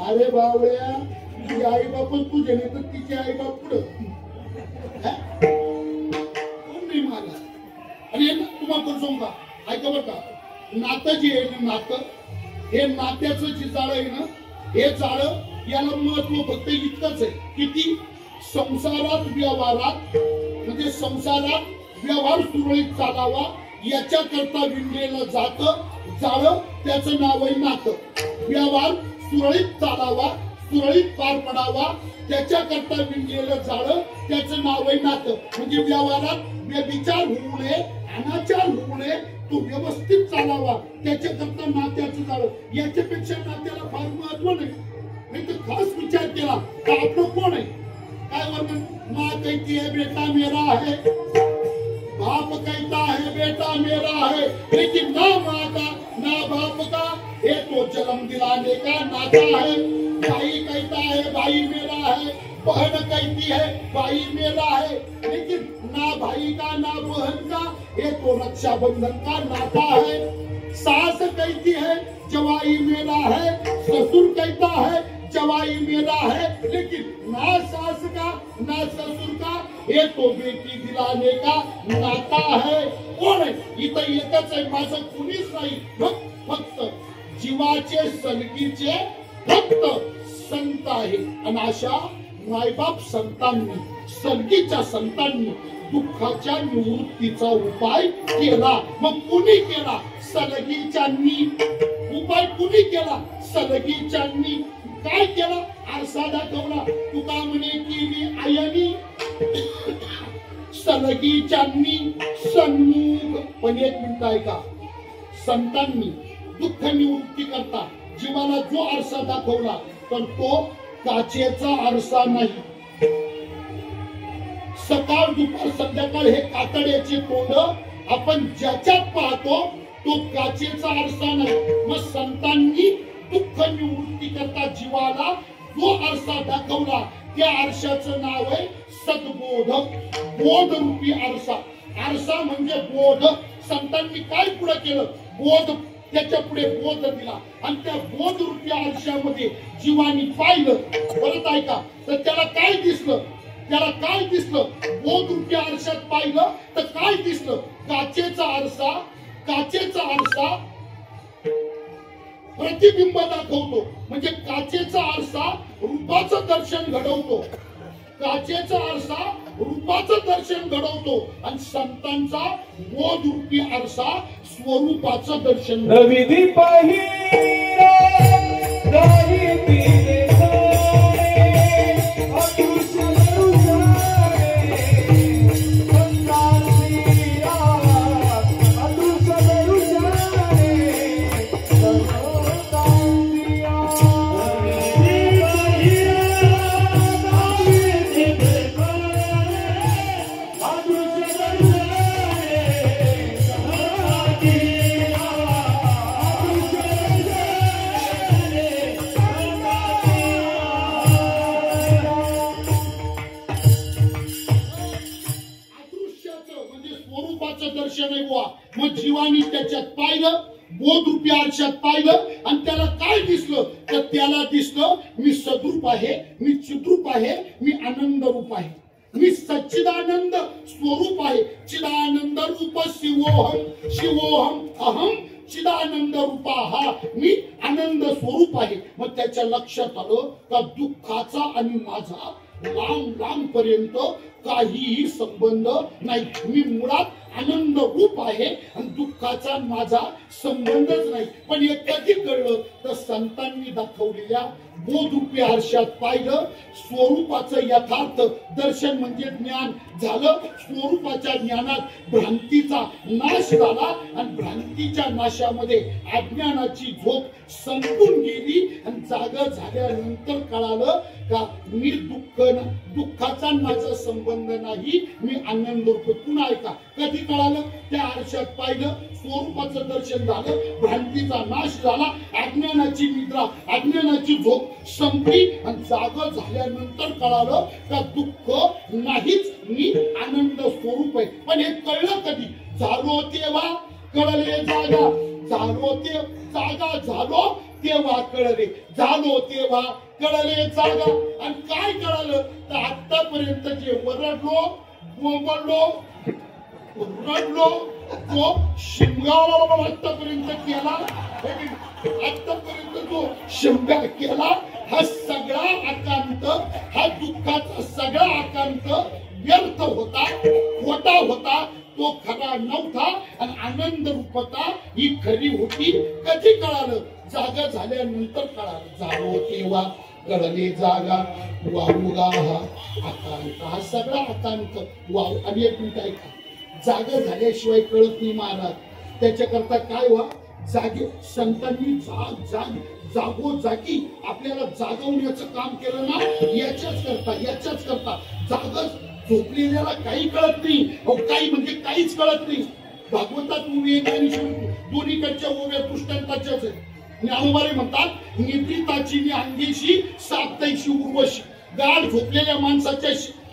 अरे बावळ्या, तुझी आई बापच तुझे नाही तर तिची आई बाप पुढं कोण नाही मला. आणि तुम्हाला तर सांगू का, ऐका बरं का, नातं जे आहे ना, नातं हे नात्याचं जे जाळं आहे ना, हे जाळं याला महत्व फक्त इतकंच आहे. किती? संसारात व्यवहारात, म्हणजे संसारात व्यवहार सुरळीत चालावा याच्याकरता विणलेलं जातं जाळं, त्याचं नाव आहे नातं. व्यवहार सुरळीत चालावा, सुरळीत पार पडावा त्याच्याकरता विणलेलं जाळं, त्याचं नाव आहे नातं. म्हणजे व्यवहारात व्यभिचार होऊ नये, अनाचार होऊ नये, तो व्यवस्थित चालावा त्याच्याकरता नात्याचं जाळं. याच्यापेक्षा नात्याला फार महत्व नाही तर खास विचार केला तर आपलं कोण आहे? काय वर्णन? माँ कहती है बेटा मेरा है, बाप कहता है बेटा मेरा है, लेकिन ना माँ का ना बाप का, ये तो जन्म दिलाने का नाता है। भाई कहता है भाई मेरा है, बहन कहती है भाई मेरा है, लेकिन ना भाई का ना बहन का, ये तो रक्षाबंधन का नाता है। सास कहती है जवाई मेरा है, ससुर कहता है जवाई मेरा है, लेकिन ना सास का ना ससुर का, हे तो बेटी दिलाने का नाता है। कोण आहे इथं? एकच आहे, माझं कुणीच नाही, फक्त जीवाचे सलगीचे फक्त संत आहे। आणि अशा मायबाप संतांनी, सलगीच्या संतांनी दुःखाच्या निवृत्तीचा उपाय केला। मग कुणी केला? सलगीच्यांनी। उपाय कुणी केला? सलगीच्यांनी। काय केलं? आरसा दाखवला। तुका म्हणे केली आयनी, सलगीच्यांनी सन्मुख। पण एक मिनिट ऐका, संतांनी दुःख निवृत्ती करता जीवाला जो आरसा दाखवला, तर तो काचेचा आरसा नाही। सकाळ दुपार संध्याकाळ हे कातड्याचे तोंड आपण ज्याच्यात पाहतो तो काचेचा आरसा नाही। मग संतांनी दुःख निवृत्ती करता जीवाला जो आरसा दाखवला, त्या आरशाचं नाव आहे सद्बोध, बोध रूपी आरसा। आरसा म्हणजे बोध। संतांनी काय पुढे केलं? बोध, त्याच्या पुढे बोध दिला, आणि त्या बोध रूपी आरशामध्ये जीवानी पाहिलं। परत ऐका, तर त्याला काय दिसलं? त्याला काय दिसलं? बोध रूपी आरशात पाहिलं तर काय दिसलं? काचेचा आरसा। काचेचा आरसा प्रतिबिंब दाखवतो, म्हणजे काचेचा आरसा रूपाचं दर्शन घडवतो। काचेचा आरसा रूपाचं दर्शन घडवतो, आणि संतांचा बोध रूपी आरसा स्वरूपाचं दर्शन। नवी पाहिरा राही पिले दर्शन आहे बुवा। मग जीवानी त्याच्यात पाहिलं, बोध रूपी आरशात पाहिलं, आणि त्याला काय दिसलं? तर त्याला दिसलं मी सद्रूप आहे, मी चिद्रूप आहे, मी आनंद रूप आहे, मी सच्चिदानंद स्वरूप आहे। चिदानंद रूप शिवोहम, शिवोहम अहम चिदानंद रूपा, हा मी आनंद स्वरूप आहे। मग त्याच्या लक्षात आलं का दुःखाचा आणि माझा लांब लांब पर्यंत काहीही संबंध नाही। मी मुळात आनंद रूप आहे आणि दुःखाचा माझा संबंधच नाही। पण हे कधी कळलं? तर संतांनी दाखवलेल्या बोधरूपी आरशात पाहिलं, स्वरूपाचं यथार्थ दर्शन म्हणजे ज्ञान झालं। स्वरूपाच्या ज्ञानात भ्रांतीचा नाश झाला, आणि भ्रांतीच्या नाशामध्ये अज्ञानाची झोप संपून गेली, आणि जागा झाल्यानंतर कळालं का मी दुःखाचा माझा संबंध नाही, मी आनंद रूप। पुन्हा ऐका, कधी कळालं? त्या आरशात पाहिलं, स्वरूपाचं दर्शन झालं, भ्रांतीचा नाश झाला, अज्ञानाची निद्रा, अज्ञानाची झोप संपली, आणि जागा झाल्यानंतर कळालं का दुःख नाहीच, मी आनंद स्वरूप आहे। पण हे कळलं कधी? झालो तेव्हा कळले जागा, झालो ते जागा, झालो तेव्हा कळले, झालो तेव्हा कळले जागा। आणि काय कळालं? तर आतापर्यंत जे वरडलो, बोंबडलो, रडलो, तो शिमगा आतापर्यंत केला, आतापर्यंत जो शिमगा केला, हा सगळा आकांत, हा दुःखाचा सगळा आकांत व्यर्थ होता, खोटा होता, तो खरा नव्हता, आणि आनंद रूपता ही खरी होती। कधी कळालं? जागा झाल्यानंतर कळालं। झालो तेव्हा कळले जागा, वावुगा हा आकांत, हा सगळा आकांत वाव। आणि एक मिनिट ऐका, जागा झाल्याशिवाय कळत नाही महाराज। त्याच्याकरता काय व्हा? जागे संतांनी जागोजागी आपल्याला जागवण्याचं काम केलं ना, याच्याच करता जागच झोपलेल्याला काही कळत नाही. काही म्हणजे काहीच कळत नाही. भागवतात उभी आणि दोन्हीकडच्या ओव्या पुष्टांताच्याच आहे. ज्ञानोबारे म्हणतात निद्रिताची अंगेशी सापताईची उर्वशी. गाढ झोपलेल्या माणसाच्या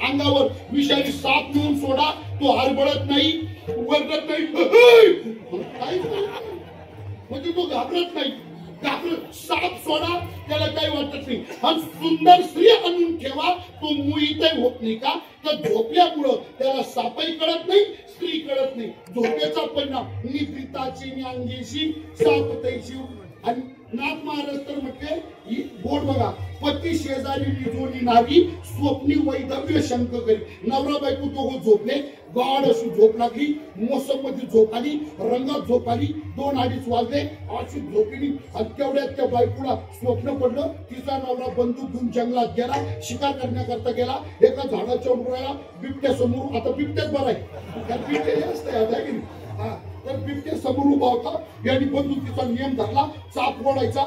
अंगावर विषारी साप नेऊन सोडा, तो हरबळत नाही, वरडत नाही, म्हणजे तो घाबरत नाही. घाबरत साप सोडा त्याला काही वाटत नाही. आणि सुंदर स्त्री आणून ठेवा, तो मोहितही होत नाही. का तर झोपल्यामुळं त्याला सापही कळत नाही, स्त्री कळत नाही. झोपेचा परिणाम निद्रिताची अंगेशी सापताईची. आणि नाथ महाराज तर म्हटले बोट बघा, पती शेजारी निजोनी नावी स्वप्नी वैधव्य शंक करी. नवरा बायको दोघं झोपले, गाढ अशी झोप लागली, मोसम मध्ये झोप आली, रंगात झोप आली. 2-2:30 वाजले, अशी झोपली. आणि तेवढ्यात त्या बायकोला स्वप्न पडलं, तिचा नवरा बंदूक घेऊन जंगलात गेला, शिकार करण्याकरता गेला. एका झाडाच्या उंबराला बिबट्या समोर, आता बिबट्याच बरं आहे, त्या बिबट्या असते तर बिबट्या समोर उभा होता. यांनी बंदुकीचा नियम धरला, चाप ओढायचा,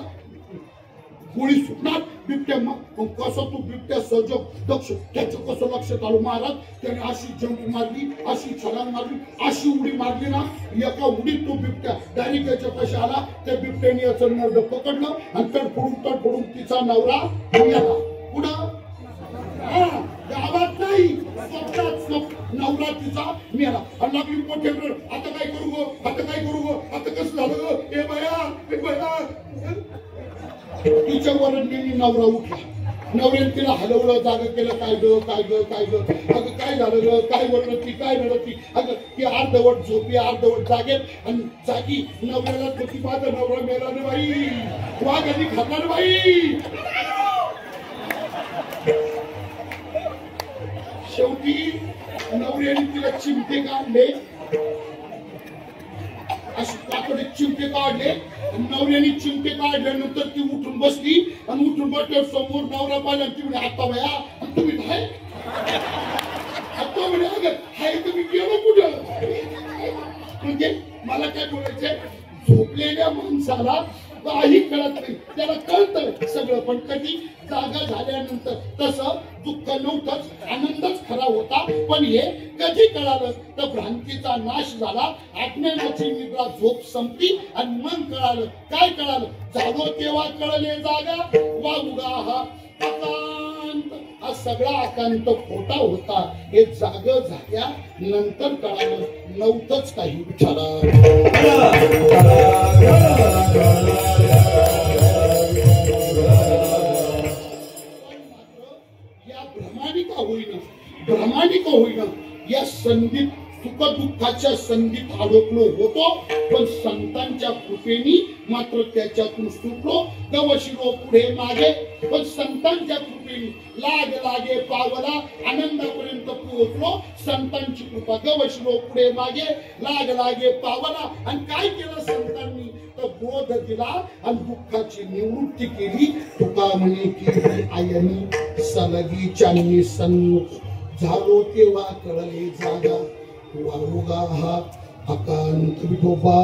गोळी सुटणार. बिबट्या मग कसं तू बिबट्या सजग दक्ष, त्याचं कसं लक्षात आलं महाराज. त्याने अशी जंप मारली, अशी छलांग मारली, अशी उडी मारली ना, एका उडीत तो बिबट्या डायरेक्ट याच्या कशा आला. त्या बिबट्याने याचं नरड पकडलं आणि तडफडून तिचा नवरा गेला. पुढं गावात नाही, नवरा तिचा मेला. आणि लागली मोठ्या, आता काय करू गो, आता काय करू गो, आता कसं झालं गो, ए बया. तिच्या वरडलेली नवरा उठला. नवऱ्याने तिला हलवलं, जाग केलं. काय ग काय ग काय ग, अगं काय झालं ग, काय वरडती काय रडती. अगं ती अर्धवट झोपी अर्धवट जागेल. आणि जागी नवऱ्याला होती, माझा नवरा मेला ना बाई, वाघाने खाणार बाई. शेवटी नवऱ्याने तिला चिमटे काढले, अशी काकडे चिमटे काढले. नवऱ्याने चिमटे काढल्यानंतर ती उठून बसली. आणि उठून बसल्या समोर नवरा पाहिला. ती म्हणे आता बया तुम्ही काय, आता म्हणे अगं हाय तुम्ही गेलो कुठं. म्हणजे मला काय बोलायचंय, झोपलेल्या माणसाला काही कळत नाही, त्याला कळतं सगळं, पण कधी जागा झाल्यानंतर. तसं दुःख नव्हतंच, आनंदच खरा होता. पण हे कधी कळालं तर भ्रांतीचा नाश झाला, अज्ञानाची निद्रा झोप संपली. आणि मन कळालं. काय कळालं, झालो तेव्हा कळले जागा वाउगा हा अकांत. हा सगळा अकांत खोटा होता, हे जाग झाल्या नंतर कळालं. नव्हतंच काही विचारा. भ्रमानिका होईना या संधीत, सुख दुःखाच्या संधीत अडकलो होतो. पण संतांच्या कृपेने मात्र त्याच्यातून सुटलो. गवशिरो पुढे मागे, पण संतांच्या कृपेने लाग लागे पावला आनंदापर्यंत पोहोचलो. संतांची कृपा. गवशिरो पुढे मागे, लाग लागे पावला. आणि काय केलं संतांनी तर बोध दिला आणि दुःखाची निवृत्ती केली. तुका म्हणे की आयनी सलगी चांनी सन्मुख झालो तेव्हा कळले जागा वारुगा हा अकांत. विठोबा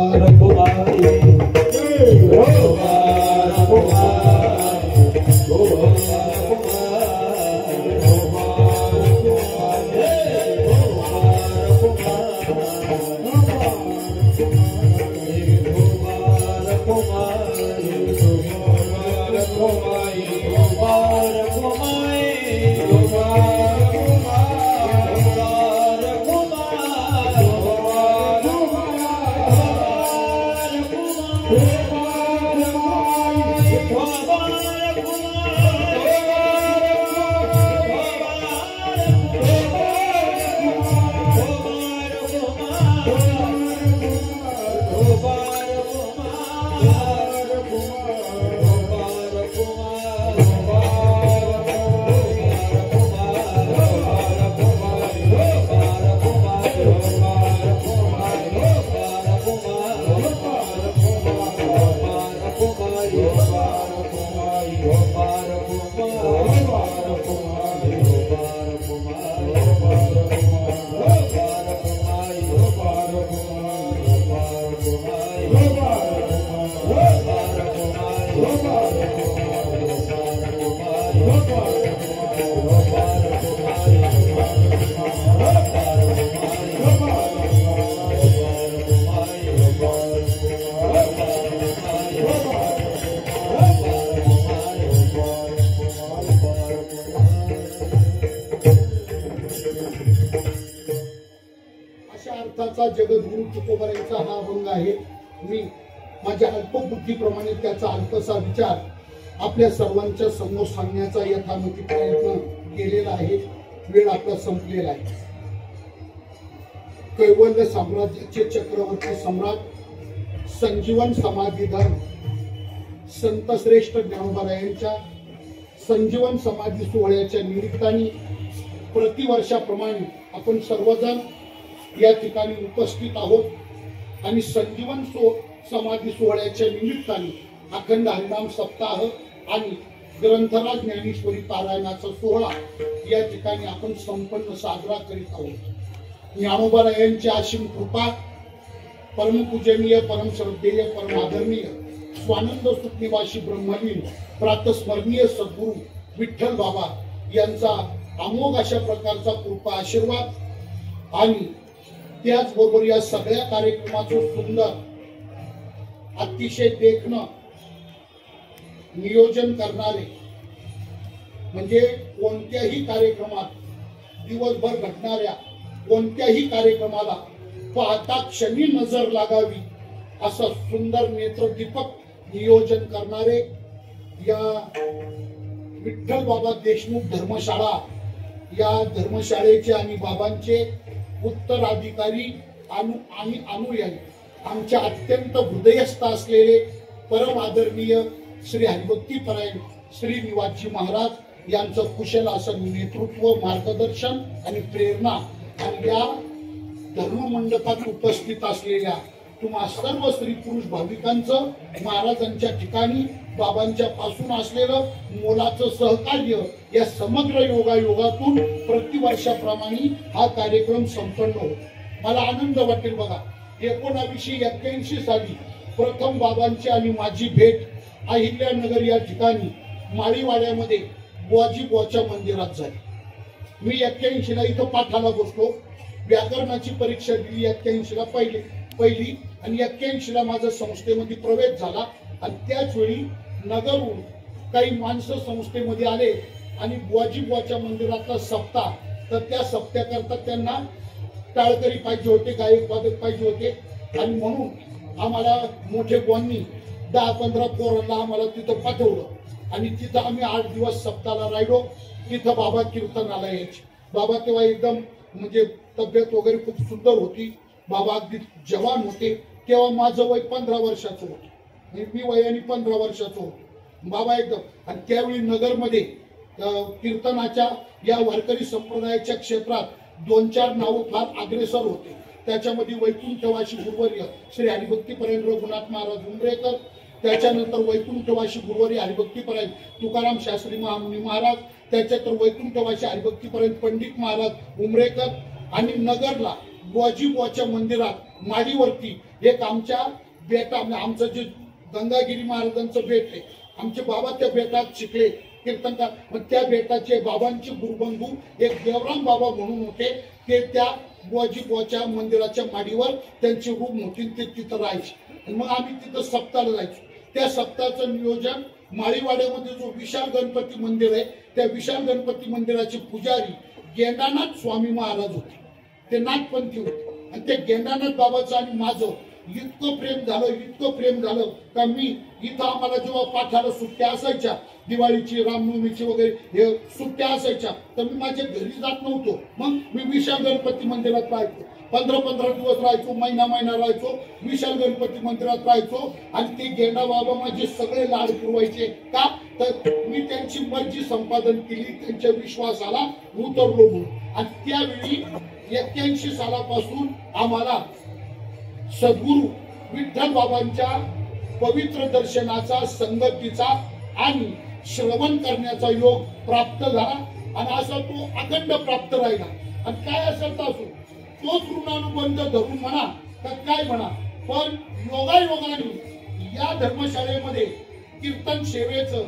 अर्थाचा जगद्गुरु तुकोबारायांचा हा अभंग आहे. मी माझ्या अल्पबुद्धीप्रमाणे त्याचा अल्पसा विचार आपल्या सर्वांच्या समोर सांगण्याचा यथामती प्रयत्न केलेला आहे. वेळ आपला संपलेला आहे. कैवल्य साम्राज्याचे चक्रवर्ती सम्राट संजीवन समाधीधर संत श्रेष्ठ ज्ञानोबारायांच्या संजीवन समाधी सोहळ्याच्या निमित्ताने प्रतिवर्षाप्रमाणे आपण सर्वजण या ठिकाणी उपस्थित आहोत आणि संजीवन समाधी सोहळ्याच्या निमित्ताने अखंड हरिनाम सप्ताह आणि ग्रंथराज ज्ञानेश्वरी पारायणाचा सोहळा या ठिकाणी आपण संपन्न साजरा करीत आहोत. ज्ञानोबारायांची असीम कृपा, परमपूजनीय, परमश्रद्धेय, परमादरणीय स्वानंद सुखनिवासी ब्रह्मलीन प्रातस्मरणीय सद्गुरु विठ्ठल बाबा यांचा अमोघ अशा प्रकारचा कृपा आशीर्वाद आणि त्याचबरोबर या सगळ्या कार्यक्रमाचं सुंदर अतिशय देखणं नियोजन करणारे म्हणजे कोणत्याही कार्यक्रमात दिवसभर घडणाऱ्या कोणत्याही कार्यक्रमाला पाहता क्षणी नजर लागावी असं सुंदर नेत्रदीपक नियोजन करणारे या विठ्ठल बाबा देशमुख धर्मशाळा या धर्मशाळेचे आणि बाबांचे उत्तराधिकारी आणि अनुयायी आमच्या अत्यंत हृदयस्थ असलेले परम आदरणीय श्री हरिभक्ती परायण श्री निवासजी महाराज यांचं कुशल असं नेतृत्व, मार्गदर्शन आणि प्रेरणा आणि या धर्ममंडपात उपस्थित असलेल्या तुम्हा सर्व स्त्री पुरुष भाविकांचं महाराजांच्या ठिकाणी बाबांच्या पासून असलेलं मोलाचं सहकार्य या समग्र योगायोगातून प्रतिवर्षाप्रमाणे हा कार्यक्रम संपन्न होतो. मला आनंद वाटेल बघा. 1981 साली प्रथम बाबांची आणि माझी भेट अहिल्यानगर या ठिकाणी माळीवाड्यामध्ये बुवाजी बुवाच्या मंदिरात झाली. मी 81 ला इथं पाठाला बसलो. व्याकरणाची परीक्षा दिली 81 ला पहिली आणि 81 ला माझा संस्थेमध्ये प्रवेश झाला आणि त्याच वेळी नगरहून काही माणसं संस्थेमध्ये आले आणि बुवाजी बुवाच्या मंदिरातला सप्ताह, तर त्या सप्त्याकरता त्यांना टाळकरी पाहिजे होते, गायक वादक पाहिजे होते आणि म्हणून आम्हाला मोठे बुवांनी 10-15 पोरांना आम्हाला तिथं पाठवलं आणि तिथं आम्ही 8 दिवस सप्ताहाला राहिलो. तिथं बाबा कीर्तनाला यायचे. बाबा तेव्हा एकदम म्हणजे तब्येत वगैरे खूप सुंदर होती. बाबा अगदी जवान होते. तेव्हा माझं वय 15 वर्षाचं होतं. मी वयाने 15 वर्षाचं होतो. बाबा एकदम आणि त्यावेळी नगरमध्ये कीर्तनाच्या या वारकरी संप्रदायाच्या क्षेत्रात 2-4 नावं फार अग्रेसर होते. त्याच्यामध्ये वैकुंठवासी गुरुवर्य श्री हरिभक्तीपरायण रघुनाथ महाराज उमरेकर, त्याच्यानंतर वैकुंठवासी गुरुवर्य हरिभक्तीपरायण तुकाराम शास्त्री महामुनी महाराज, त्याच्यानंतर वैकुंठवासी हरिभक्तीपरायण पंडित महाराज उमरेकर आणि नगरला बुवाजी बुवाच्या मंदिरात माडीवरती एक आमच्या बेटा आमचं जे गंगागिरी महाराजांचं बेट आहे, आमचे बाबा त्या बेटात शिकले कीर्तनकार. मग त्या बेटाचे बाबांचे गुरुबंधू एक देवराम बाबा म्हणून होते. ते त्या बुवाजी बुवाच्या मंदिराच्या माडीवर त्यांची रूम होती, ते तिथं राहायचे. मग आम्ही तिथं सप्ताहाला जायचो. त्या सप्ताहाचं नियोजन माळीवाड्यामध्ये जो विशाल गणपती मंदिर आहे त्या विशाल गणपती मंदिराचे पुजारी गेंडानाथ स्वामी महाराज होते. ते नाथपंथी होते आणि ते गेंडानाथ बाबाचं आणि माझं इतकं प्रेम झालं का मी इथं आम्हाला जेव्हा पाठाला सुट्ट्या असायच्या, दिवाळीची, रामनवमीची वगैरे हे सुट्ट्या असायच्या, तर मी माझ्या घरी जात नव्हतो. मग मी विशाल गणपती मंदिरात राहायचो. 15-15 दिवस राहायचो, महिना राहायचो, विशाल गणपती मंदिरात राहायचो आणि ते गेंडा बाबा माझे सगळे लाड पुरवायचे. का तर मी त्यांची मर्जी संपादन केली, त्यांच्या विश्वासाला उतरलो म्हणून. आणि त्यावेळी 81 सालापासून आम्हाला सद्गुरु विठ्ठल बाबांच्या पवित्र दर्शनाचा, संगतीचा आणि श्रवण करण्याचा योग प्राप्त झाला आणि असा तो अखंड प्राप्त राहिला. आणि काय असेल तर असो, तोच ऋणानुबंध धरून म्हणा तर काय म्हणा, पण योगायोगाने या धर्मशाळेमध्ये कीर्तन सेवेचं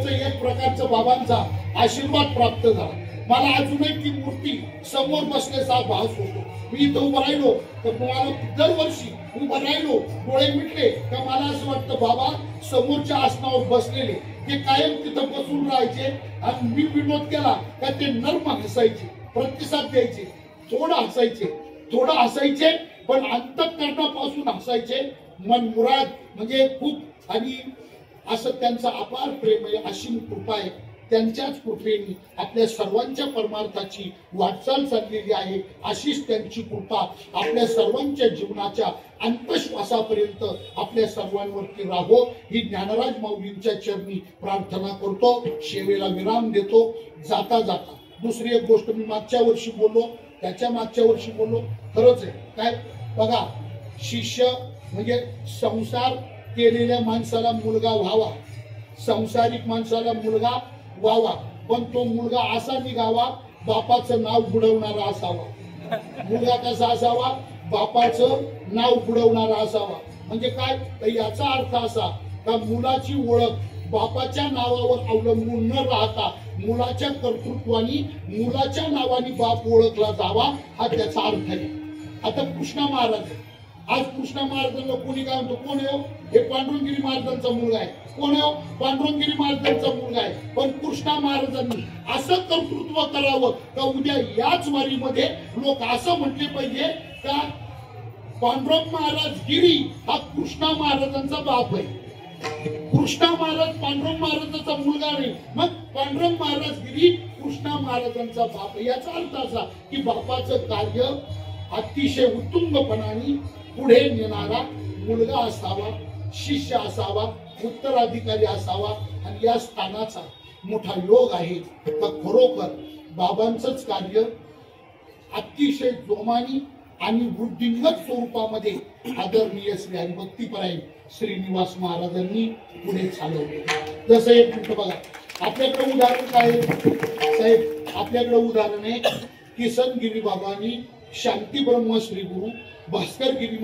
एक प्रकारचं बाबांचा आशीर्वाद प्राप्त झाला. मला अजूनही ती मूर्ती समोर बसल्याचा भास होतो. मी इथं उभं राहिलो तर मला दरवर्षी उभं राहिलो, डोळे मिटले का मला असं वाटतं बाबा समोरच्या आसनावर बसलेले ते कायम तिथं बसून राहायचे आणि मी विनोद केला का ते नर्म हसायचे, प्रतिसाद द्यायचे. थोडं हसायचे पण अंतःकरणापासून हसायचे, मन मुराद म्हणजे खूप, आणि असं त्यांचं अपार प्रेम आहे, असीम कृपा आहे. त्यांच्याच कृपेने आपल्या सर्वांच्या परमार्थाची वाटचाल चाललेली आहे. अशीच त्यांची कृपा आपल्या सर्वांच्या जीवनाच्या अंतश्वासापर्यंत आपल्या सर्वांवरती राहो ही ज्ञानराज माऊलींच्या चरणी प्रार्थना करतो. सेवेला विराम देतो. जाता जाता दुसरी एक गोष्ट मी मागच्या वर्षी बोललो, त्याच्या मागच्या वर्षी बोललो, खरंच आहे काय बघा, शिष्य म्हणजे संसार केलेल्या माणसाला मुलगा व्हावा, संसारिक माणसाला मुलगा व्हावा, पण तो मुलगा असा निघावा बापाचं नाव बुडवणारा असावा. मुलगा कसा असावा? बापाचं नाव बुडवणारा असावा. म्हणजे काय, तर याचा अर्थ असा का मुलाची ओळख बापाच्या नावावर अवलंबून न राहता मुलाच्या कर्तृत्वानी, मुलाच्या नावाने बाप ओळखला जावा, हा त्याचा अर्थ आहे. आता कृष्णा महाराज, आज कृष्णा महाराजांना कोणी काय म्हणतो, कोण आहे? हे पांडुरंगगिरी महाराजांचा मुलगा आहे. कोण आहे? पांडुरंगगिरी महाराजांचा मुलगा आहे. पण कृष्णा महाराजांनी असं कर्तृत्व करावं का उद्या याच वारीमध्ये लोक असं म्हटले पाहिजे का पांडुरंग महाराज गिरी हा कृष्णा महाराजांचा बाप आहे. कृष्णा महाराज पांडुरंग महाराजांचा मुलगा नाही, मग पांडुरंग महाराज गिरी कृष्णा महाराजांचा बाप आहे. याचा अर्थ असा की बापाचं कार्य अतिशय उत्तुंगपणाने पुढे नेणारा मुलगा असावा, शिष्य असावा, उत्तराधिकारी असावा. आणि या स्थानाचा मोठा योग आहे. तर खरोखर बाबांचंच कार्य अतिशय जोमानी आणि वृद्धिंगत स्वरूपामध्ये आदरणीय श्री हरिभक्तीपरायण श्रीनिवास महाराजांनी पुढे चालवले. जसं एक मिनिट बघा, आपल्याकडे उदाहरण काय साहेब, आपल्याकडे उदाहरण आहे किसन गिरी बाबांनी शांती ब्रह्म श्री गुरु भास्कर गिरी